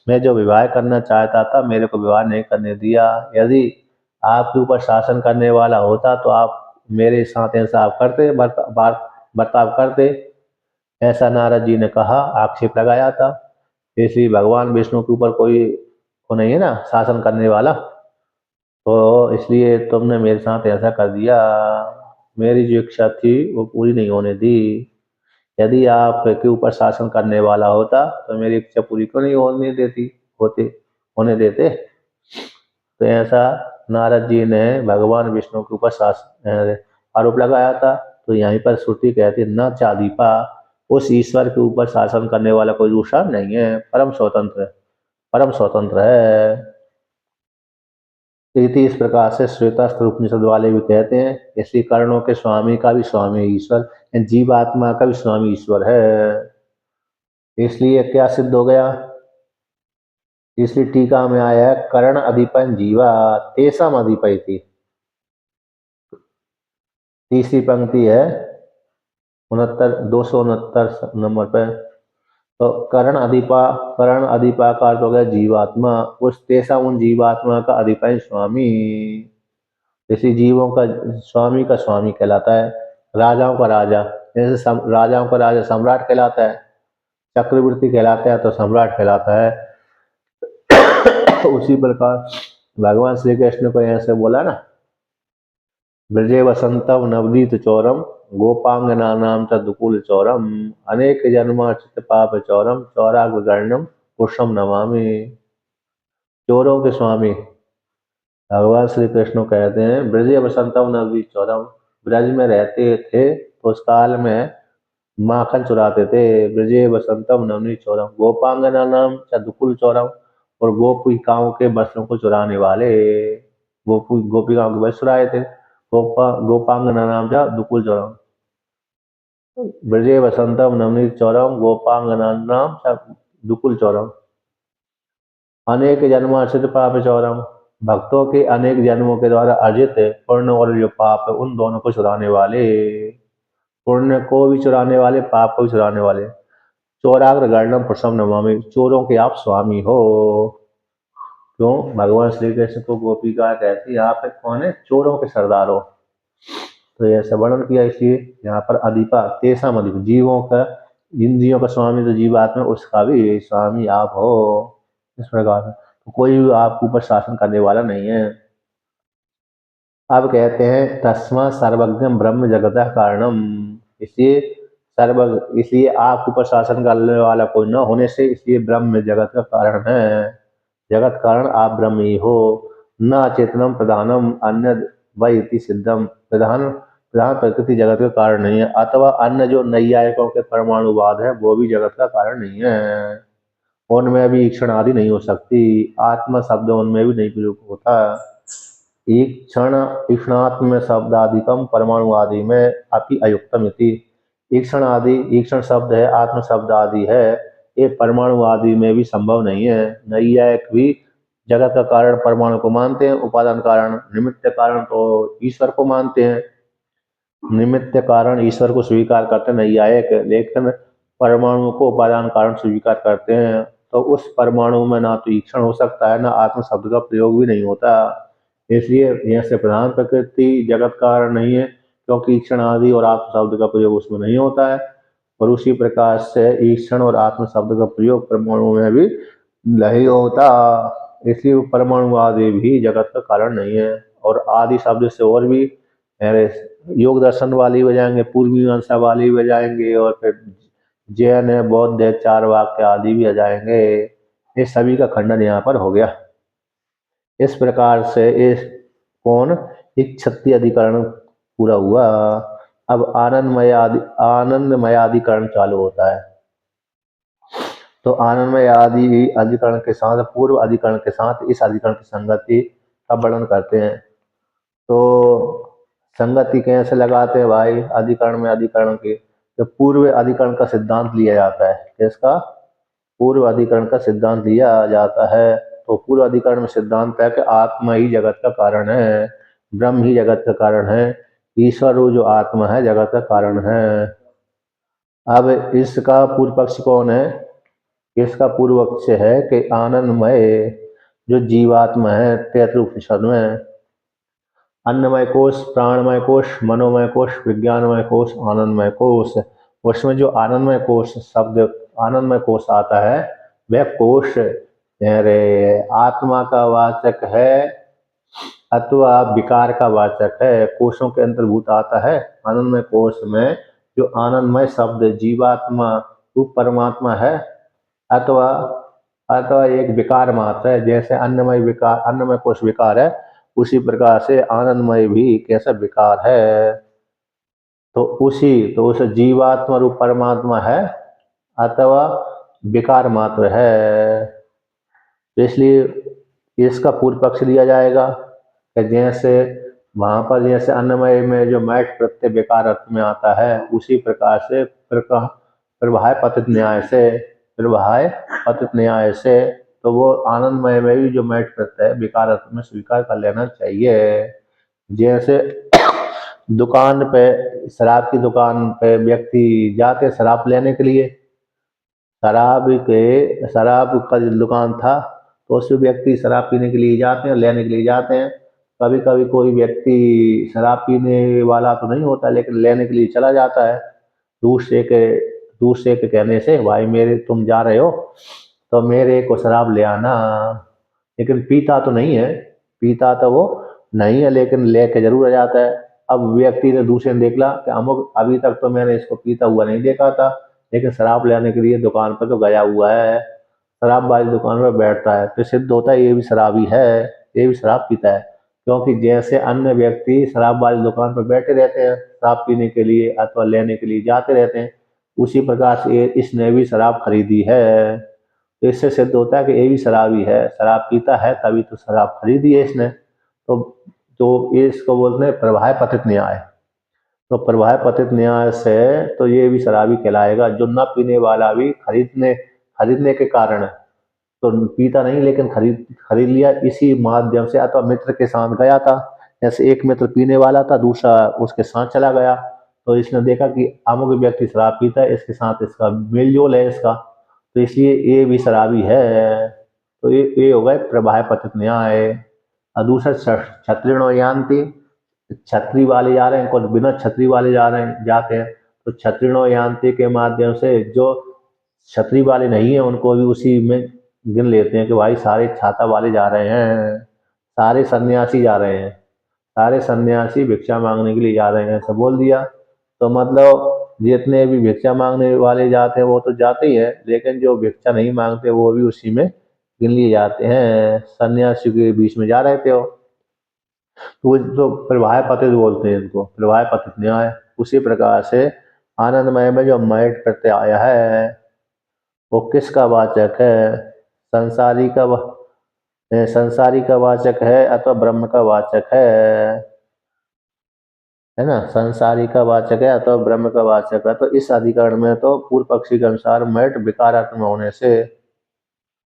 Speaker 1: मैं जो विवाह करना चाहता था, मेरे को विवाह नहीं करने दिया। यदि आपके ऊपर शासन करने वाला होता तो आप मेरे साथ इंसाफ करते, बर्ताव करते। ऐसा नारद जी ने कहा, आक्षेप लगाया था। इसलिए भगवान विष्णु के ऊपर कोई को नहीं है ना शासन करने वाला, तो इसलिए तुमने मेरे साथ ऐसा कर दिया। मेरी जो इच्छा थी वो पूरी नहीं होने दी। यदि आपके ऊपर शासन करने वाला होता तो मेरी इच्छा पूरी क्यों नहीं होने देते। तो ऐसा नारद जी ने भगवान विष्णु के ऊपर आरोप लगाया था। तो यहीं पर श्रुति कहती है न चादीपा, उस ईश्वर के ऊपर शासन करने वाला कोई दूसरा नहीं है, परम स्वतंत्र है। इस प्रकार से श्वेतास्त्र उपनिषद वाले भी कहते हैं, इसी कर्णों के स्वामी का भी स्वामी ईश्वर, जीवात्मा का भी स्वामी ईश्वर है। इसलिए क्या सिद्ध हो गया? इसलिए टीका में आया है कर्ण अधिपन जीवा तेसम अधिपति। तीसरी पंक्ति है 269 नंबर पे। तो कर्ण अधिपा का अर्थ हो गया जीवात्मा, उस तेसा उन जीवात्मा का अधिपति स्वामी। इसी जीवों का स्वामी कहलाता है। राजाओं का राजा, जैसे राजाओं का राजा सम्राट कहलाता है, चक्रवर्ती कहलाता है तो सम्राट कहलाता है। उसी प्रकार भगवान श्री कृष्ण को ऐसे बोला ना, ब्रजे वसंतम नवदीत चौरम गोपांगना नाम च दुकुल चौरम अनेक जन्मार्चित पाप चौरम चौराग्रगण्यम पुरुषम नमामि। चोरों के स्वामी भगवान श्री कृष्ण कहते हैं ब्रजे वसंतम नवदीत चौरम, ब्रज में रहते थे तो उस काल में माखन चुराते थे। ब्रजे वसंतम नवनीत चौरम गोपांगना नाम च दुकुल चौरम, और गोपिकाओं के वस्त्रों को चुराने वाले, गोपिकाओं के वस्त्र चुराए थे। गोपांगना नाम च दुकुल चौरम, ब्रजे वसंतम नवनीत चौरम गोपांगना नाम च दुकुल चौरम अनेक जन्मार्जित पाप चौरम, भक्तों के अनेक जन्मों के द्वारा अर्जित पुण्य और जो पाप है उन दोनों को चुराने वाले, पुण्य को भी चुराने वाले, पाप को भी चुराने वाले। चौराग्र गर्णम पुरुषम नमामि, चोरों के आप स्वामी हो। क्यों? भगवान श्री कृष्ण को गोपिका कहती है आप कौन है? चोरों के सरदार हो। तो ऐसा वर्णन किया, इसलिए यहाँ पर अधिपा तेसम अधिप, जीवों का, इंद्रियों का स्वामी तो जीवात्मा, उसका भी स्वामी आप हो। इस प्रकार से तो कोई भी आपके ऊपर शासन करने वाला नहीं है। अब कहते हैं तस्मा सर्वज्ञम ब्रह्म जगत कारणम, इसलिए आपके ऊपर शासन करने वाला कोई न होने से, इसलिए ब्रह्म जगत का कारण है। जगत कारण आप ब्रह्म ही हो। न चेतनम प्रधानम अन्य वही सिद्धम, प्रधान प्रकृति जगत का कारण नहीं है, अथवा अन्य जो नैयायिकों के परमाणुवाद है वो भी जगत का कारण नहीं है। उनमें भी ईक्षण आदि नहीं हो सकती, आत्मा शब्द उनमें भी नहीं प्रयोग होता। ईक्षण ईक्षणात्म शब्दादिकम परमाणु आदि में अपि अयुक्तम इति। ईक्षण आदि, ईक्षण शब्द है, आत्म शब्द आदि है, ये परमाणु आदि में भी संभव नहीं है। नैयायिक भी जगत का कारण परमाणु को मानते हैं, उपादान कारण निमित्त कारण तो ईश्वर को मानते हैं। निमित्त कारण ईश्वर को स्वीकार करते हैं नैयायिक, लेकिन परमाणु को उपादान कारण स्वीकार करते हैं। तो उस परमाणु में ना तो ईक्षण हो सकता है, ना आत्म शब्द का प्रयोग भी नहीं होता। इसलिए यह से प्रधान प्रकृति जगत कारण नहीं है, क्योंकि ईक्षण आदि और आत्म शब्द का प्रयोग उसमें नहीं होता है। और उसी प्रकार से ईक्षण और आत्म शब्द का प्रयोग परमाणु में भी नहीं होता, इसलिए परमाणु आदि भी जगत का कारण नहीं है। और आदि शब्द से और भी योग दर्शन वाली हो जाएंगे, पूर्व मीमांसा वाली हो जाएंगे, और फिर जैन है, बौद्ध है, चार वाक्य आदि भी आ जाएंगे। ये सभी का खंडन यहाँ पर हो गया। इस प्रकार से इस कौन एक क्षत्रिय अधिकरण पूरा हुआ। अब आनंदमयाधिकरण चालू होता है। तो आनंदमय आदि अधिकरण के साथ पूर्व अधिकरण के साथ इस अधिकरण की संगति का वर्णन करते हैं। तो संगति कैसे लगाते हैं भाई अधिकरण में अधिकरण के? तो पूर्व अधिकरण का सिद्धांत लिया जाता है। इसका पूर्व अधिकरण का सिद्धांत लिया जाता है। तो पूर्व अधिकरण में सिद्धांत है कि आत्मा ही जगत का कारण है, ब्रह्म ही जगत का कारण है, ईश्वर जो आत्मा है जगत का कारण है। अब इसका पूर्व पक्ष कौन है? इसका पूर्व पक्ष है कि आनंदमय जो जीवात्मा है, तैतृ उपनिषद में अन्नमय कोश, प्राणमय कोश, मनोमय कोश, विज्ञानमय कोश, आनंदमय कोश, उसमें जो आनंदमय कोश शब्द आनंदमय कोश आता है वह कोश आत्मा का वाचक है अथवा विकार का वाचक है, कोशों के अंतर्भूत आता है। आनंदमय कोश में जो आनंदमय शब्द जीवात्मा रूप परमात्मा है अथवा अथवा एक विकार मात्र है। जैसे अन्नमय विकार, अन्नमय कोश विकार है, उसी प्रकार से आनंदमय भी कैसा विकार है। तो उस जीवात्मा रूप परमात्मा है अथवा विकार मात्र है। तो इसलिए इसका पूर्व पक्ष लिया जाएगा कि जैसे वहां पर जैसे अन्नमय में जो मैट प्रत्यय विकार अर्थ में आता है, उसी प्रकार से प्रभाय पतित न्याय से तो वो आनंदमय में भी जो मैट प्रत्यय विकार अर्थ में स्वीकार कर लेना चाहिए। जैसे दुकान पे, शराब की दुकान पे व्यक्ति जाते शराब लेने के लिए, शराब का जो दुकान था तो उसमें व्यक्ति शराब पीने के लिए जाते हैं, लेने के लिए जाते हैं। कभी कभी कोई व्यक्ति शराब पीने वाला तो नहीं होता, लेकिन लेने के लिए चला जाता है। दूसरे के कहने से, भाई मेरे तुम जा रहे हो तो मेरे को शराब ले आना, लेकिन पीता तो नहीं है, लेकिन लेके जरूर आ जाता है। अब व्यक्ति ने दूसरे ने देखला कि अमुक अभी तक तो मैंने इसको पीता हुआ नहीं देखा था, लेकिन शराब लेने के लिए दुकान पर तो गया हुआ है, शराब वाली दुकान पर बैठता है, तो सिद्ध होता है ये भी शराबी है, ये भी शराब पीता है। क्योंकि जैसे अन्य व्यक्ति शराब वाली दुकान पर बैठे रहते हैं शराब पीने के लिए अथवा लेने के लिए जाते रहते हैं, उसी प्रकार से इसने भी शराब खरीदी है। तो इससे सिद्ध होता है कि ये भी शराबी है, शराब पीता है तभी तो शराब खरीदी है इसने। तो ये इसको बोलते हैं प्रभाय पतित न्याय। तो प्रभाय पतित न्याय से तो ये भी शराबी कहलाएगा। जो न पीने वाला भी खरीदने के कारण तो पीता नहीं, लेकिन खरीद लिया इसी माध्यम से, अथवा मित्र के साथ गया था, जैसे एक मित्र पीने वाला था, दूसरा उसके साथ चला गया, तो इसने देखा कि अमुक व्यक्ति शराब पीता है, इसके साथ इसका मेल जोल है इसका, तो इसलिए ये भी शराबी है। तो ये हो गए प्रभाय पतित न्याय। और दूसरा क्षत्रियो यान्ति, छतरी वाले जा रहे हैं, कुछ बिना छतरी वाले जाते हैं। तो क्षत्रियो यान्ति के माध्यम से जो छतरी वाले नहीं है उनको भी उसी में गिन लेते हैं कि भाई सारे छाता वाले जा रहे हैं, सारे सन्यासी जा रहे हैं, सारे सन्यासी भिक्षा मांगने के लिए जा रहे हैं, ऐसा बोल दिया। तो मतलब जितने भी भिक्षा मांगने वाले जाते हैं वो तो जाते ही हैं, लेकिन जो भिक्षा नहीं मांगते वो भी उसी में गिन लिए जाते हैं, सन्यासी के बीच में जा रहे थे वो। तो जो प्रवाह पतित बोलते हैं इनको, प्रवाह पतित न्याय। उसी प्रकार से आनंदमय में जो मैट प्रत्यय आया है वो किसका वाचक है? संसारी का वाचक है अथवा ब्रह्म का वाचक है ना? संसारी का वाचक है अथवा ब्रह्म का वाचक है। तो इस अधिकरण में तो पूर्व पक्षी के अनुसार मैट विकारात्मक होने से,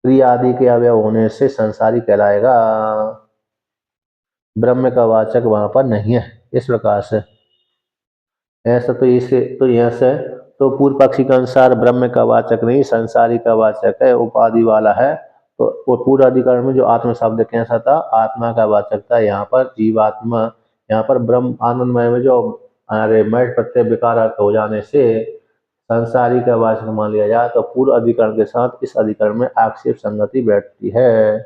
Speaker 1: क्रिया आदि के अवयव होने से संसारी कहलाएगा, ब्रह्म का वाचक वहां पर नहीं है। इस प्रकार से ऐसा तो इसे तो यहाँ से तो पूर्व पक्षी के अनुसार ब्रह्म का वाचक नहीं, संसारी का वाचक है, उपाधि वाला है। तो वो पूर्व अधिकरण में जो आत्म शब्द कैसा था, आत्मा का वाचक था। यहाँ पर जीवात्मा, यहाँ पर ब्रह्म आनंदमय में जो अरे मैट प्रत्यय विकार हो जाने से संसारी का वाचक मान लिया जाए तो पूर्व अधिकरण के साथ इस अधिकरण में आक्षेप संगति बैठती है।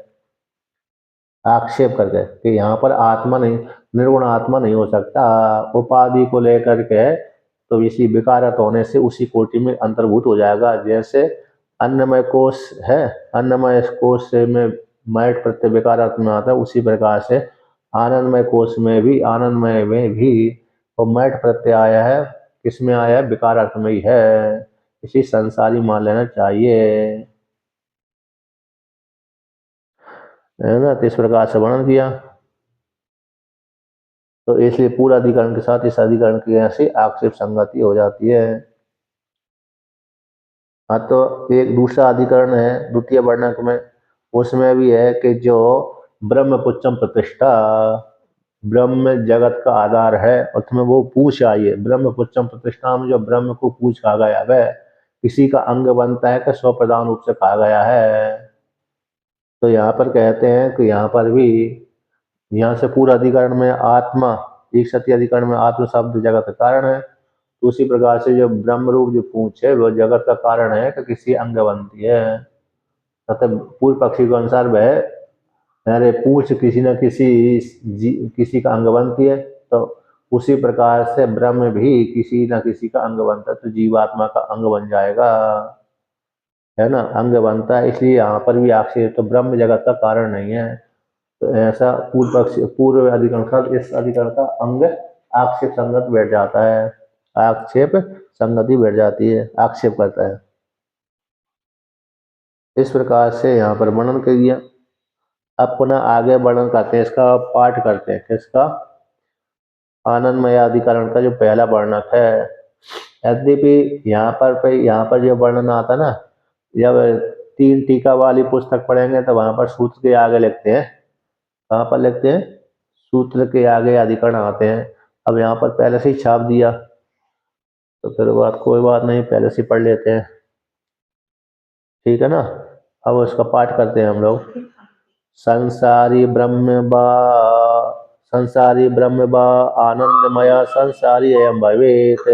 Speaker 1: आक्षेप करके कि यहाँ पर आत्मा नहीं, निर्गुण आत्मा नहीं हो सकता, उपाधि को लेकर के तो इसी विकारत होने से उसी कोटि में अंतर्भूत हो जाएगा। जैसे अन्नमय कोश है, अन्नमय कोश से में मैट प्रत्यय विकारत में आता है, उसी प्रकार से आनंदमय कोश में भी, आनंदमय में भी वो मैट प्रत्यय आया है। किसमें आया है? विकारत में ही है। इसी संसारी मान लेना चाहिए, है ना? तो इस प्रकार से वर्णन किया। तो इसलिए पूरा अधिकरण के साथ इस अधिकरण की ऐसी आक्षेप संगति हो जाती है। हाँ, तो एक दूसरा अधिकरण है द्वितीय वर्णक में, उसमें भी है कि जो ब्रह्म पुच्छम प्रतिष्ठा, ब्रह्म जगत का आधार है, उसमें वो पूछ आई है। ब्रह्म पुच्छम प्रतिष्ठा में जो ब्रह्म को पूछ कहा गया वह किसी का अंग बनता है कि स्वप्रधान रूप से कहा गया है? तो यहाँ पर कहते हैं कि यहाँ पर भी, यहाँ से पूरा अधिकरण में आत्मा, एक सत्य अधिकरण में आत्म शब्द जगत का कारण है। तो उसी प्रकार से जो ब्रह्म रूप जो पूछ है वो जगत का कारण है कि किसी अंग बनती है। तथा पूर्व पक्षी के अनुसार वह अरे पूछ किसी न किसी का अंग बनती है, तो उसी प्रकार से ब्रह्म भी किसी न किसी का अंग बनता है, तो जीवात्मा का अंग बन जाएगा, है ना? अंग बनता है। इसलिए यहाँ पर भी आक्षेप, तो ब्रह्म जगत का कारण नहीं है। तो ऐसा पूर्व अधिकरण का इस अधिकरण का अंग आक्षेप संगत बैठ जाता है, आक्षेप संगति बैठ जाती है, आक्षेप करता है। इस प्रकार से यहाँ पर वर्णन कर दिया। अब पुनः आगे वर्णन करते हैं, इसका पाठ करते हैं। किसका? आनंदमय अधिकरण का जो पहला वर्णक है। यद्यपि यहाँ पर जो वर्णन आता ना, जब 3 टीका वाली पुस्तक पढ़ेंगे तो वहां पर सूत्र के आगे लिखते हैं। कहाँ पर लिखते हैं? सूत्र के आगे अधिकरण आते हैं। अब यहाँ पर पहले से ही छाप दिया तो फिर कोई बात नहीं, पहले से पढ़ लेते हैं, ठीक है ना? अब उसका पाठ करते हैं हम लोग। संसारी ब्रह्म बा आनंदमय संसारी एवं भवेत।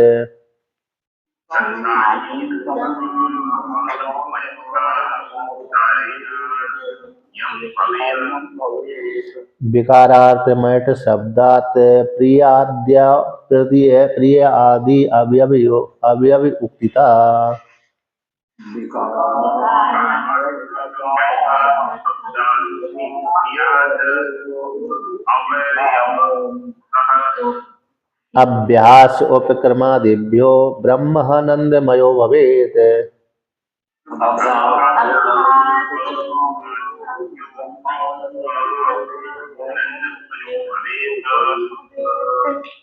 Speaker 1: विकारार्थ मैट शब्दात प्रिय आदि अवयव उक्तिता। अभ्यास उपक्रमादिभ्यो ब्रह्मानंदमयो भवेत।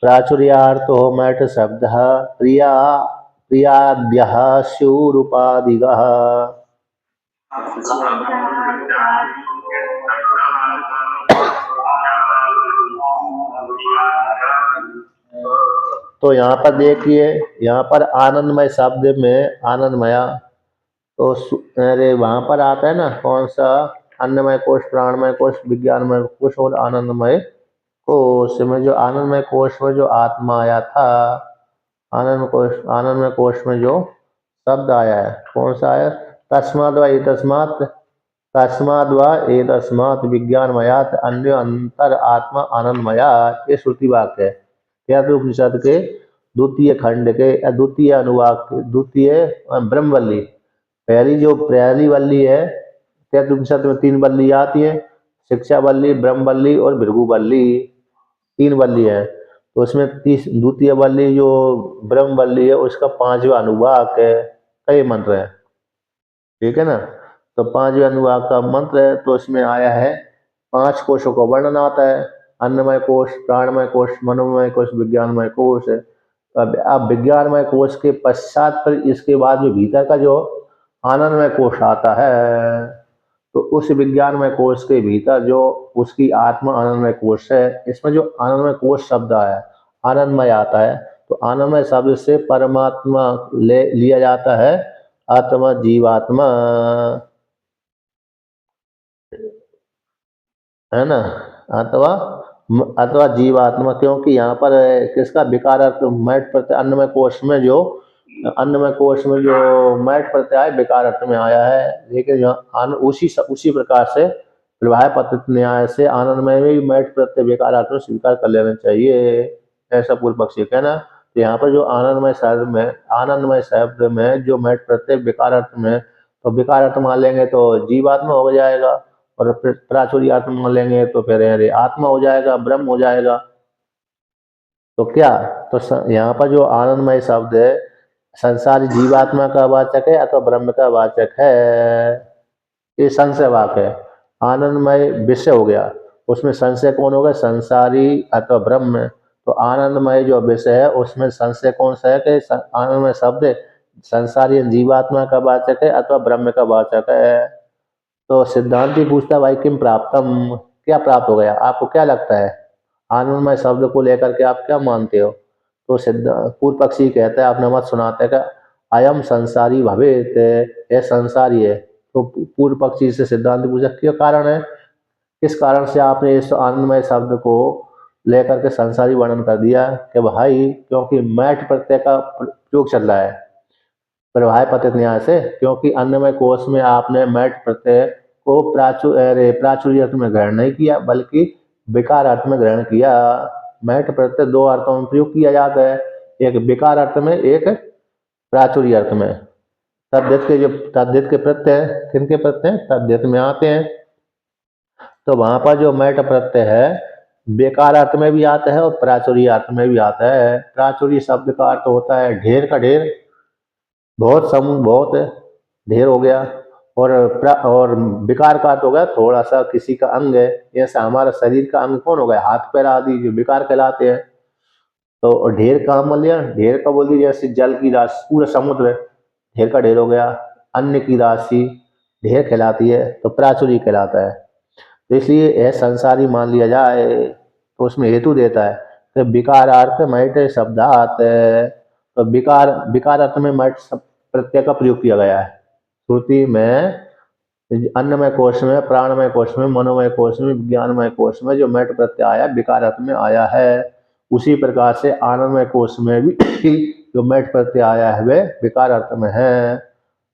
Speaker 1: प्राचुर्यार्थो मैट शब्दः प्रियाद्यः स्युरुपाधिगः। तो यहाँ पर देखिए, यहाँ पर आनंदमय शब्द में आनंदमया, तो अरे वहां पर आता है ना कौन सा? अन्नमय कोश, प्राणमय कोश, विज्ञानमय कोश और आनंदमय कोश में। जो आनंदमय कोश में जो आत्मा आया था, आनंदमय कोश में जो शब्द आया है, कौन सा आया? तस्माद् व एतस्मात् विज्ञानमयात् अन्य अंतर आत्मा आनंदमया। ये श्रुति वाक्य है उपनिषद के द्वितीय खंड के द्वितीय अनुवाक द्वितीय ब्रह्मवल्ली। पहली वल्ली है, उपनिषद में 3 वल्ली आती है, शिक्षा वल्ली, ब्रह्म वल्ली और भृगु वल्ली। 3 वल्ली है, तो उसमें द्वितीय वल्ली जो ब्रह्म वल्ली है उसका 5वां अनुवाक है, कई मंत्र है, ठीक है ना। तो 5वें अनुवाक का मंत्र है, तो इसमें आया है 5 कोशों का वर्णन आता है, अन्नमय कोश, प्राणमय कोश, मनोमय कोश, विज्ञानमय कोश। अब विज्ञानमय कोश के पश्चात पर इसके बाद जो भीतर का जो आनंदमय कोश आता है, तो उस विज्ञानमय कोश के भीतर जो उसकी आत्मा आनंदमय कोश है, इसमें जो आनंदमय कोश शब्द आया, आनंदमय आता है, तो आनंदमय शब्द से परमात्मा ले लिया जाता है, आत्मा जीवात्मा, है ना, अथवा अथवा जीवात्मा, क्योंकि यहाँ पर किसका विकार अर्थ मैट प्रत्यय अन्नमय कोश में जो मैट प्रत्यय विकार अर्थ में आया है, लेकिन यहाँ उसी प्रकार से प्रवाह पतित न्याय से आनंदमय में भी मैट प्रत्यय विकार अर्थ में स्वीकार कर लेना चाहिए, ऐसा पूर्व पक्षी कहना। तो यहाँ पर जो आनंदमय शब्द में जो मैट प्रत्यय विकार अर्थ में, तो विकार अर्थ मान लेंगे तो जीवात्मा हो जाएगा, और प्राचुर्य आत्मा मान लेंगे तो फिर अरे आत्मा हो जाएगा, ब्रह्म हो जाएगा। तो क्या, तो यहाँ पर जो आनंदमय शब्द है संसारी जीवात्मा का वाचक है अथवा ब्रह्म का वाचक है, ये संशय वाक है। आनंदमय विषय हो गया, उसमें संशय कौन होगा, संसारी अथवा ब्रह्म। तो आनंदमय जो विषय है उसमें संशय कौन सा है कि आनंदमय शब्द संसारी जीवात्मा का वाचक है अथवा ब्रह्म का वाचक है। तो सिद्धांति पूछता भाई किम प्राप्तम, क्या प्राप्त हो गया, आपको क्या लगता है, आनंदमय शब्द को लेकर के आप क्या मानते हो। तो पूर्व पक्षी कहता है, आपने मत सुनाते हैं कि अयम संसारी भवेत, यह संसारी है। तो पूर्व पक्षी से सिद्धांत पूछा क्या कारण है, किस कारण से आपने इस आनंदमय शब्द को लेकर के संसारी वर्णन कर दिया, कि भाई क्योंकि मैट प्रत्यय का प्रयोग चल रहा है प्रवाह पतित न्याय से, क्योंकि अन्नमय कोश में आपने मैट प्रत्यय को प्राचुर्य अर्थ में ग्रहण नहीं किया, बल्कि विकार अर्थ में ग्रहण किया। मैट प्रत्यय 2 अर्थों में प्रयोग किया जाता है, एक विकार अर्थ में, एक प्राचुर्य अर्थ में। तद्धित के प्रत्यय किनके प्रत्यय तद्धित में आते हैं, तो वहां पर जो मैट प्रत्यय है बेकार अर्थ में भी आता है और प्राचुर्य अर्थ में भी आता है। प्राचुर्य शब्द का अर्थ होता है ढेर का ढेर, बहुत समूह, बहुत ढेर हो गया, और विकार का अर्थ हो गया थोड़ा सा किसी का अंग है, जैसे हमारा शरीर का अंग कौन हो गया, हाथ पैर आदि जो विकार कहलाते हैं। तो ढेर का बोल लिया, ढेर का बोल दिया, जैसे जल की राशि, पूरा समुद्र ढेर का ढेर हो गया, अन्न की राशि ढेर कहलाती है, तो प्राचुर्य कहलाता है। तो इसलिए यह संसारी मान लिया जाए, तो उसमें हेतु देता है कि विकार अर्थ मैट शब्दात, तो विकार अर्थ में मैट प्रत्यय का प्रयोग किया गया है श्रुति में, अन्नमय कोश में, प्राणमय कोश में, मनोमय कोश में, विज्ञानमय कोश में जो मैट प्रत्यय आया विकार अर्थ में आया है, उसी प्रकार से आनंदमय कोश में भी जो मैट प्रत्यय आया है वह विकार अर्थ में है।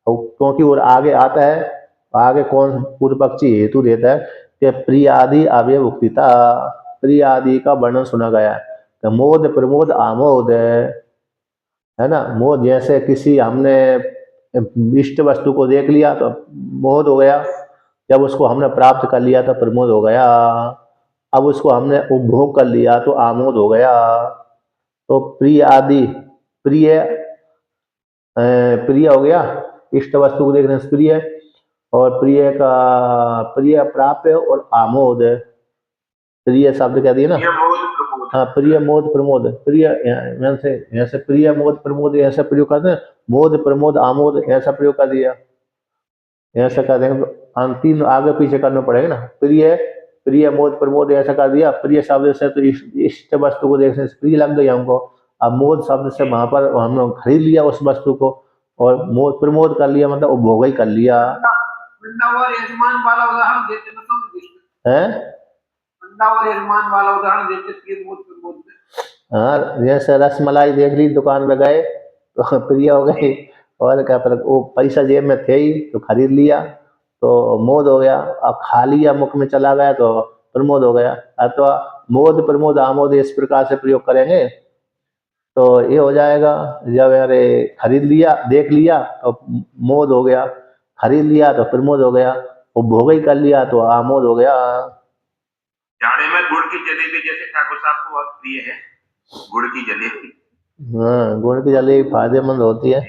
Speaker 1: क्योंकि और आगे आता है, आगे कौन पूर्व पक्षी हेतु देता है कि प्रिय आदि अवयव उक्तिता, प्रिय आदि का वर्णन सुना गया है, तो मोद प्रमोद आमोद है ना। मोद जैसे किसी हमने इष्ट वस्तु को देख लिया तो मोद हो गया, जब उसको हमने प्राप्त कर लिया तो प्रमोद हो गया, अब उसको हमने उपभोग कर लिया तो आमोद हो गया। तो प्रिय आदि, प्रिय प्रिय हो गया, इष्ट वस्तु को देखने से प्रिय, और प्रिय प्राप्य और आमोद, प्रिय शब्द कह दिए ना, हाँ प्रिय मोद प्रमोद, प्रिय ऐसे प्रिय मोद प्रमोद ऐसा प्रयोग करते हैं, मोद प्रमोद आमोद ऐसा प्रयोग कर दिया, ऐसा कर देंगे तो तीन आगे पीछे करना पड़ेगा ना, प्रिय प्रिय मोद प्रमोद ऐसा कर दिया। प्रिय शब्द से तो इष्ट वस्तु को देखने से प्रिय लग गई हमको, अब मोद शब्द से वहां पर हमने खरीद लिया उस वस्तु को, और मोद प्रमोद कर लिया मतलब उपभोग ही कर लिया है। हाँ जैसे रसमलाई देख ली दुकान में गए तो प्रिय हो गई, और क्या पर वो पैसा जेब में थे ही तो खरीद लिया तो मोद हो गया, अब खा लिया मुख में चला गया तो प्रमोद हो गया। अथवा मोद प्रमोद आमोद इस प्रकार से प्रयोग करेंगे तो ये हो जाएगा, जब अरे खरीद लिया देख लिया तो मोद हो गया, खरीद लिया तो प्रमोद हो गया, उपभोग ही कर लिया तो आमोद हो गया।
Speaker 2: जाड़े में गुड़ की जलेबी जैसे ठाकुर साहब को बहुत प्रिय है, गुड़ की जलेबी।
Speaker 1: हाँ, गुड़ की जलेबी फायदेमंद होती है।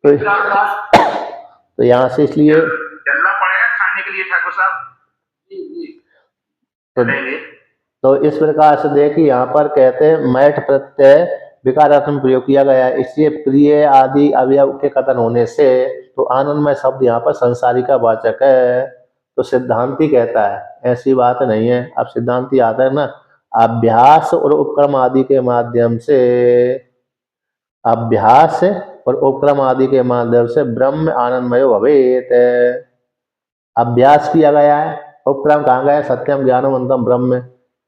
Speaker 1: तो यहाँ से इसलिए
Speaker 2: चलना पड़ेगा खाने के लिए ठाकुर साहब।
Speaker 1: तो,
Speaker 2: चलेंगे।
Speaker 1: तो इस प्रकार से देखिए यहाँ पर कहते हैं मैठ प्रत्यय विकारार्थ में प्रयोग किया गया है, इसलिए प्रिय आदि अवयव के कथन होने से तो आनंदमय शब्द यहाँ पर संसारी का वाचक है। तो सिद्धांती कहता है ऐसी बात नहीं है। अब सिद्धांती आता है ना, अभ्यास और उपक्रम आदि के माध्यम से, अभ्यास और उपक्रम आदि के माध्यम से ब्रह्म आनंदमय भवेत। अभ्यास किया गया है, उपक्रम कहाँ गया, सत्यम ज्ञानम अनंतम ब्रह्म,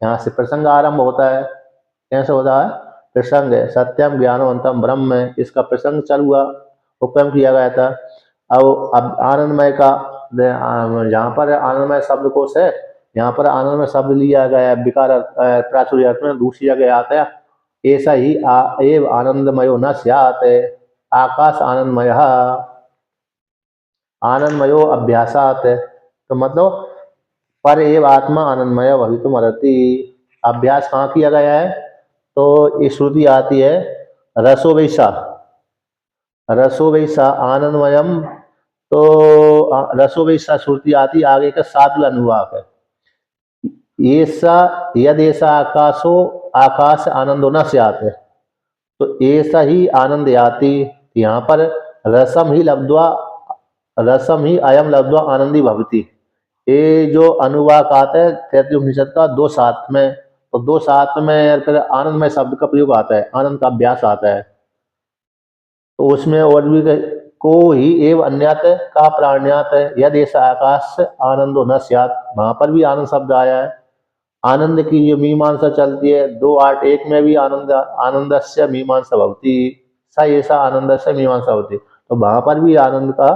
Speaker 1: यहाँ से प्रसंग आरंभ होता है। कैसे होता है, प्रसंग है सत्यम ज्ञानम अनंतम ब्रह्म, इसका प्रसंग चल हुआ, उपक्रम किया गया था। अब आनंदमय का यहाँ पर आनंदमय शब्द कोश है, यहाँ पर आनंदमय शब्द लिया गया है विकार प्राचुर्य अर्थ में, दूसरी जगह आता है ऐसा ही एव आनंदमयो न स्यात्, आकाश आनंदमय आनंदमयो अभ्यासात, तो मतलब पर एव आत्मा आनंदमय भवितुम अर्हति। अभ्यास कहाँ किया गया है, तो ये श्रुति आती है रसो वैसा, रसो वैसा आनंदमयम, तो रसो वैसा श्रुति आती आगे का 7वां अनुवाक है, ऐसा यद ऐसा आकाशो आकाश आनंदो न स्यात्, तो ऐसा ही आनंद याति। यहाँ पर रसम ही लब्ध्वा, रसम ही अयम लब्ध्वा आनंदी भवती, ये जो अनुवाक आता है 33 उपनिषद का 2:7 में, तो 2:7 में फिर आनंदमय शब्द का प्रयोग आता है, आनंद का अभ्यास आता है। तो उसमें और भी को ही एव अन्यत का प्राण्यात है, यदि ऐसा आकाश आनंदो न स्यात्, वहां पर भी आनंद शब्द आया है। आनंद की जो मीमांसा चलती है 2:8:1 में भी आनंद आनंदस्य मीमांसा भवती, स ऐसा आनंदस्य मीमांसा होती, तो वहां पर भी आनंद का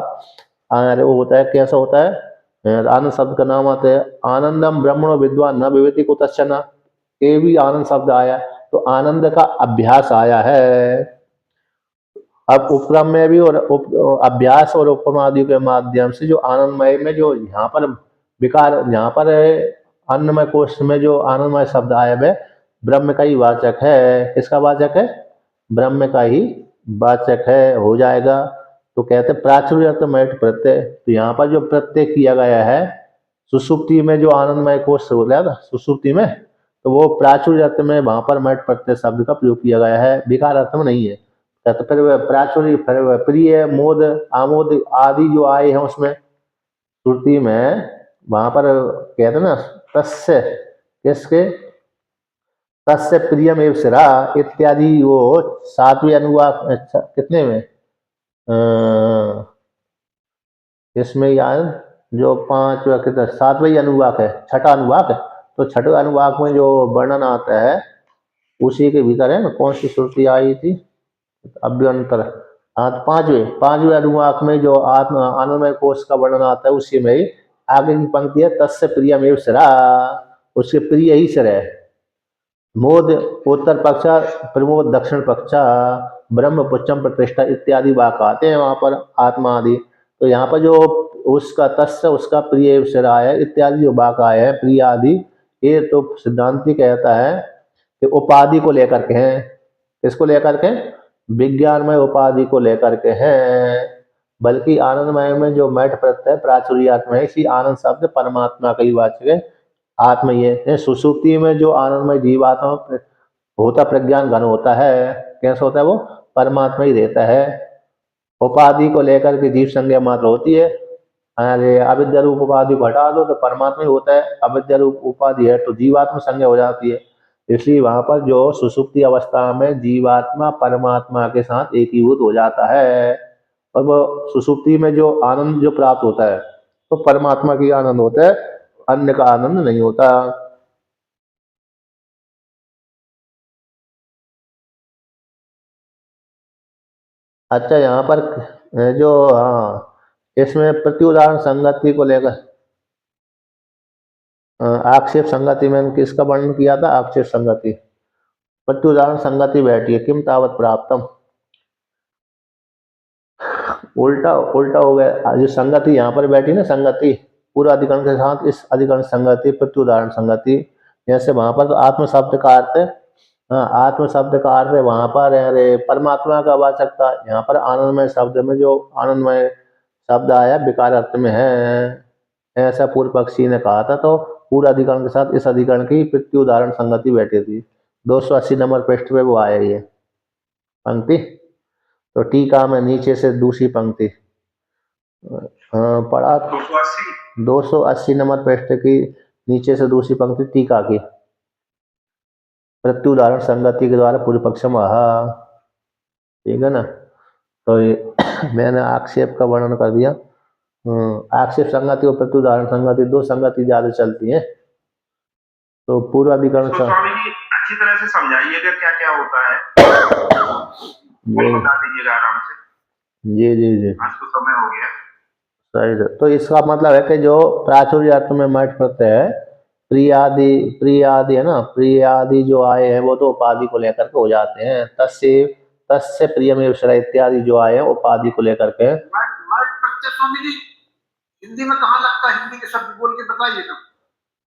Speaker 1: वो होता है। कैसा होता है, आनंद शब्द का नाम आता है आनंदम ब्रह्मणो विद्वान न विवेति कुतश्चन, ये भी आनंद शब्द आया, तो आनंद का अभ्यास आया है। अब उपक्रम में भी और अभ्यास और उपक्रम आदि के माध्यम से जो आनंदमय में जो यहाँ पर विकार, यहाँ पर अन्नमय कोश में जो आनंदमय शब्द आया है ब्रह्म का ही वाचक है। किसका वाचक है, ब्रह्म का ही वाचक है, हो जाएगा। तो कहते प्राचुर्य मैट प्रत्यय, तो यहाँ पर जो प्रत्यय किया गया है सुसुप्ति में जो आनंदमय कोश हो गया था सुसुप्ति में, तो वो प्राचुर्य में वहां पर मैट प्रत्यय शब्द का प्रयोग किया गया है, विकार अर्थ में नहीं है। तो फिर वह प्राचुर्य, फिर वह प्रिय, मोद, आमोद आदि जो आए हैं उसमें श्रुति में, वहां पर कहते ना तस्य, किसके, तस्य प्रियम एव सिरा इत्यादि, वो 7वें अनुवाक, अच्छा कितने में, इसमें यार जो 5 कितना 7वां अनुवाक है, 6ठा अनुवाक है, तो 6ठे अनुवाक में जो वर्णन आता है उसी के भीतर है ना, कौन सी श्रुति आई थी, अभ्यंतर, हाँ 5वें अनुवाक में जो आत्मा आनंदमय कोश का वर्णन आता है उसी में ही आगे की पंक्ति है तस्य प्रियमेव सिरा, उसके प्रिय ही सिर है। मोद उत्तर पक्षा, प्रमोद दक्षिण पक्षा, ब्रह्म पुच्छम प्रतिष्ठा इत्यादि वाक आते हैं वहां पर आत्मा आदि। तो यहाँ पर जो उसका तस्य, उसका प्रिय सिरा है इत्यादि जो वाक आए हैं प्रिय आदि, ये तो सिद्धांति कहता है कि उपाधि को लेकर के हैं। किसको लेकर के, विज्ञानमय उपाधि को लेकर के हैं। बल्कि आनंदमय में जो मैट प्रत्यय प्राचुर्यात्मा है, इसी आनंद शब्द परमात्मा का ही वाचक है, आत्मा ये है। सुसुप्ति में जो आनंदमय जीवात्मा होता प्रज्ञान घन होता है, कैसा होता है, वो परमात्मा ही रहता है। उपाधि को लेकर के जीव संज्ञा मात्र होती है। अरे अविद्या रूप उपाधि को हटा दो तो परमात्मा ही होता है, अविद्या रूप उपाधि है तो जीवात्मा संज्ञा हो जाती है। इसलिए वहां पर जो सुसुप्ति अवस्था में जीवात्मा परमात्मा के साथ एकीभूत हो जाता है, और वो सुसुप्ति में जो आनंद जो प्राप्त होता है तो परमात्मा की आनंद होता है, अन्य का आनंद नहीं होता। अच्छा यहाँ पर जो, हाँ इसमें प्रत्युदाहरण संगति को लेकर आक्षेप संगति में किसका वर्णन किया था, आक्षेप संगति, प्रत्युदाहरण संगति बैठी है किम तावत प्राप्तम, उल्टा उल्टा हो गया। जो संगति यहाँ पर बैठी ना, संगति पूरा अधिकरण के साथ इस अधिकरण संगति प्रत्युदाहरण संगति, जैसे वहां पर तो आत्म शब्द का अर्थ, हाँ, आत्म शब्द का अर्थ वहां पर है रे परमात्मा का वाचकता, यहाँ पर आनंदमय शब्द में जो आनंदमय शब्द आया विकार अर्थ में है, ऐसा पूर्व पक्षी ने कहा था। तो पूर्व अधिकरण के साथ इस अधिकरण की प्रति उदाहरण संगति बैठी थी। 280 नंबर पृष्ठ पे वो आया ये पंक्ति। तो टीका में नीचे से दूसरी पंक्ति पढ़ा
Speaker 2: 280
Speaker 1: 280 नंबर पृष्ठ की नीचे से दूसरी पंक्ति टीका की, प्रति उदाहरण संगति के द्वारा पूर्व पक्ष में आहा, ठीक है ना। तो ये मैंने आक्षेप का वर्णन कर दिया। आक्षेप संगति और प्रति उदाहरण संगति, दो संगति ज्यादा चलती है। तो पूर्व अधिकरण
Speaker 2: तो स्वामी जी अच्छी तरह से समझाइएगा क्या क्या होता है,
Speaker 1: जी
Speaker 2: बता दीजिएगा आराम से।
Speaker 1: जी जी जी
Speaker 2: आज तो समय हो गया।
Speaker 1: सही है। तो इसका मतलब है कि जो प्राचुर्य अर्थ में मठ प्रत्यय है, प्रियादि है ना, प्रियादि जो आए हैं वो तो उपाधि को लेकर के हो जाते हैं। तस्य तस्य प्रियमेव शर इत्यादि जो आए हैं उपाधि को लेकर के।
Speaker 3: मठ प्रत्यय स्वामी जी हिंदी में कहाँ लगता है? हिंदी के शब्द बोल के बताइए ना।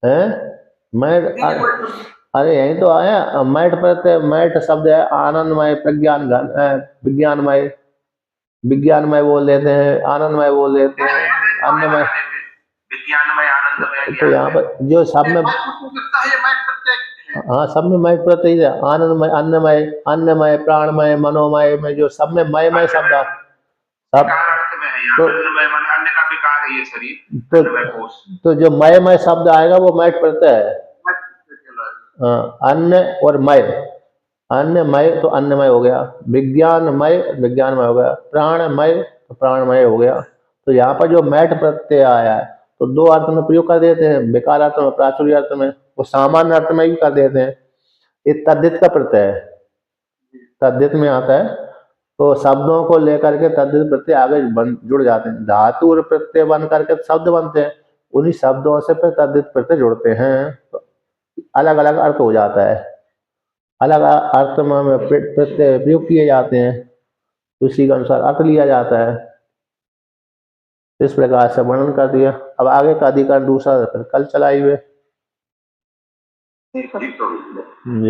Speaker 1: है मैट, अरे यही तो आया मैट प्रत्यय। मैट शब्द है आनंदमय, प्रज्ञान घन, विज्ञानमय, विज्ञानमय बोल देते हैं, आनंदमय बोल देते हैं, अन्नमय।
Speaker 2: विज्ञानमय, आनंदमय।
Speaker 1: तो यहाँ पर जो सब में,
Speaker 3: लगता है ये मठ प्रत्यय है।
Speaker 1: हाँ सब में मय प्रत्यय है। आनंदमय, अन्नमय, अन्नमय, प्राणमय, मनोमय में जो सब में मय शब्द सब,
Speaker 2: तो
Speaker 1: तो जो मय शब्द आएगा वो मैट प्रत्यय है। हाँ, अन्न और मय, अन्नमय तो अन्नमय हो गया, विज्ञानमय विज्ञानमय हो गया, प्राणमय तो प्राणमय हो गया। तो यहाँ पर जो मैट प्रत्यय आया है तो दो अर्थ में प्रयोग कर देते हैं, बेकार अर्थ में, प्राचुर्य अर्थ में, वो सामान्य अर्थ में भी कर देते हैं। ये तद्धित का प्रत्यय है, तद्धित में आता है। तो शब्दों को लेकर के तद्धित प्रत्यय आगे जुड़ जाते हैं। धातु और प्रत्यय बन करके शब्द बनते हैं, उन्हीं शब्दों से फिर तद्धित प्रत्यय जुड़ते हैं, तो अलग अलग अर्थ हो जाता है, अलग अर्थ में प्रत्यय प्रयोग किए जाते हैं, उसी के अनुसार अर्थ लिया जाता है। इस प्रकार से वर्णन कर दिया। अब आगे का अधिकार दूसरा कल चलाइए।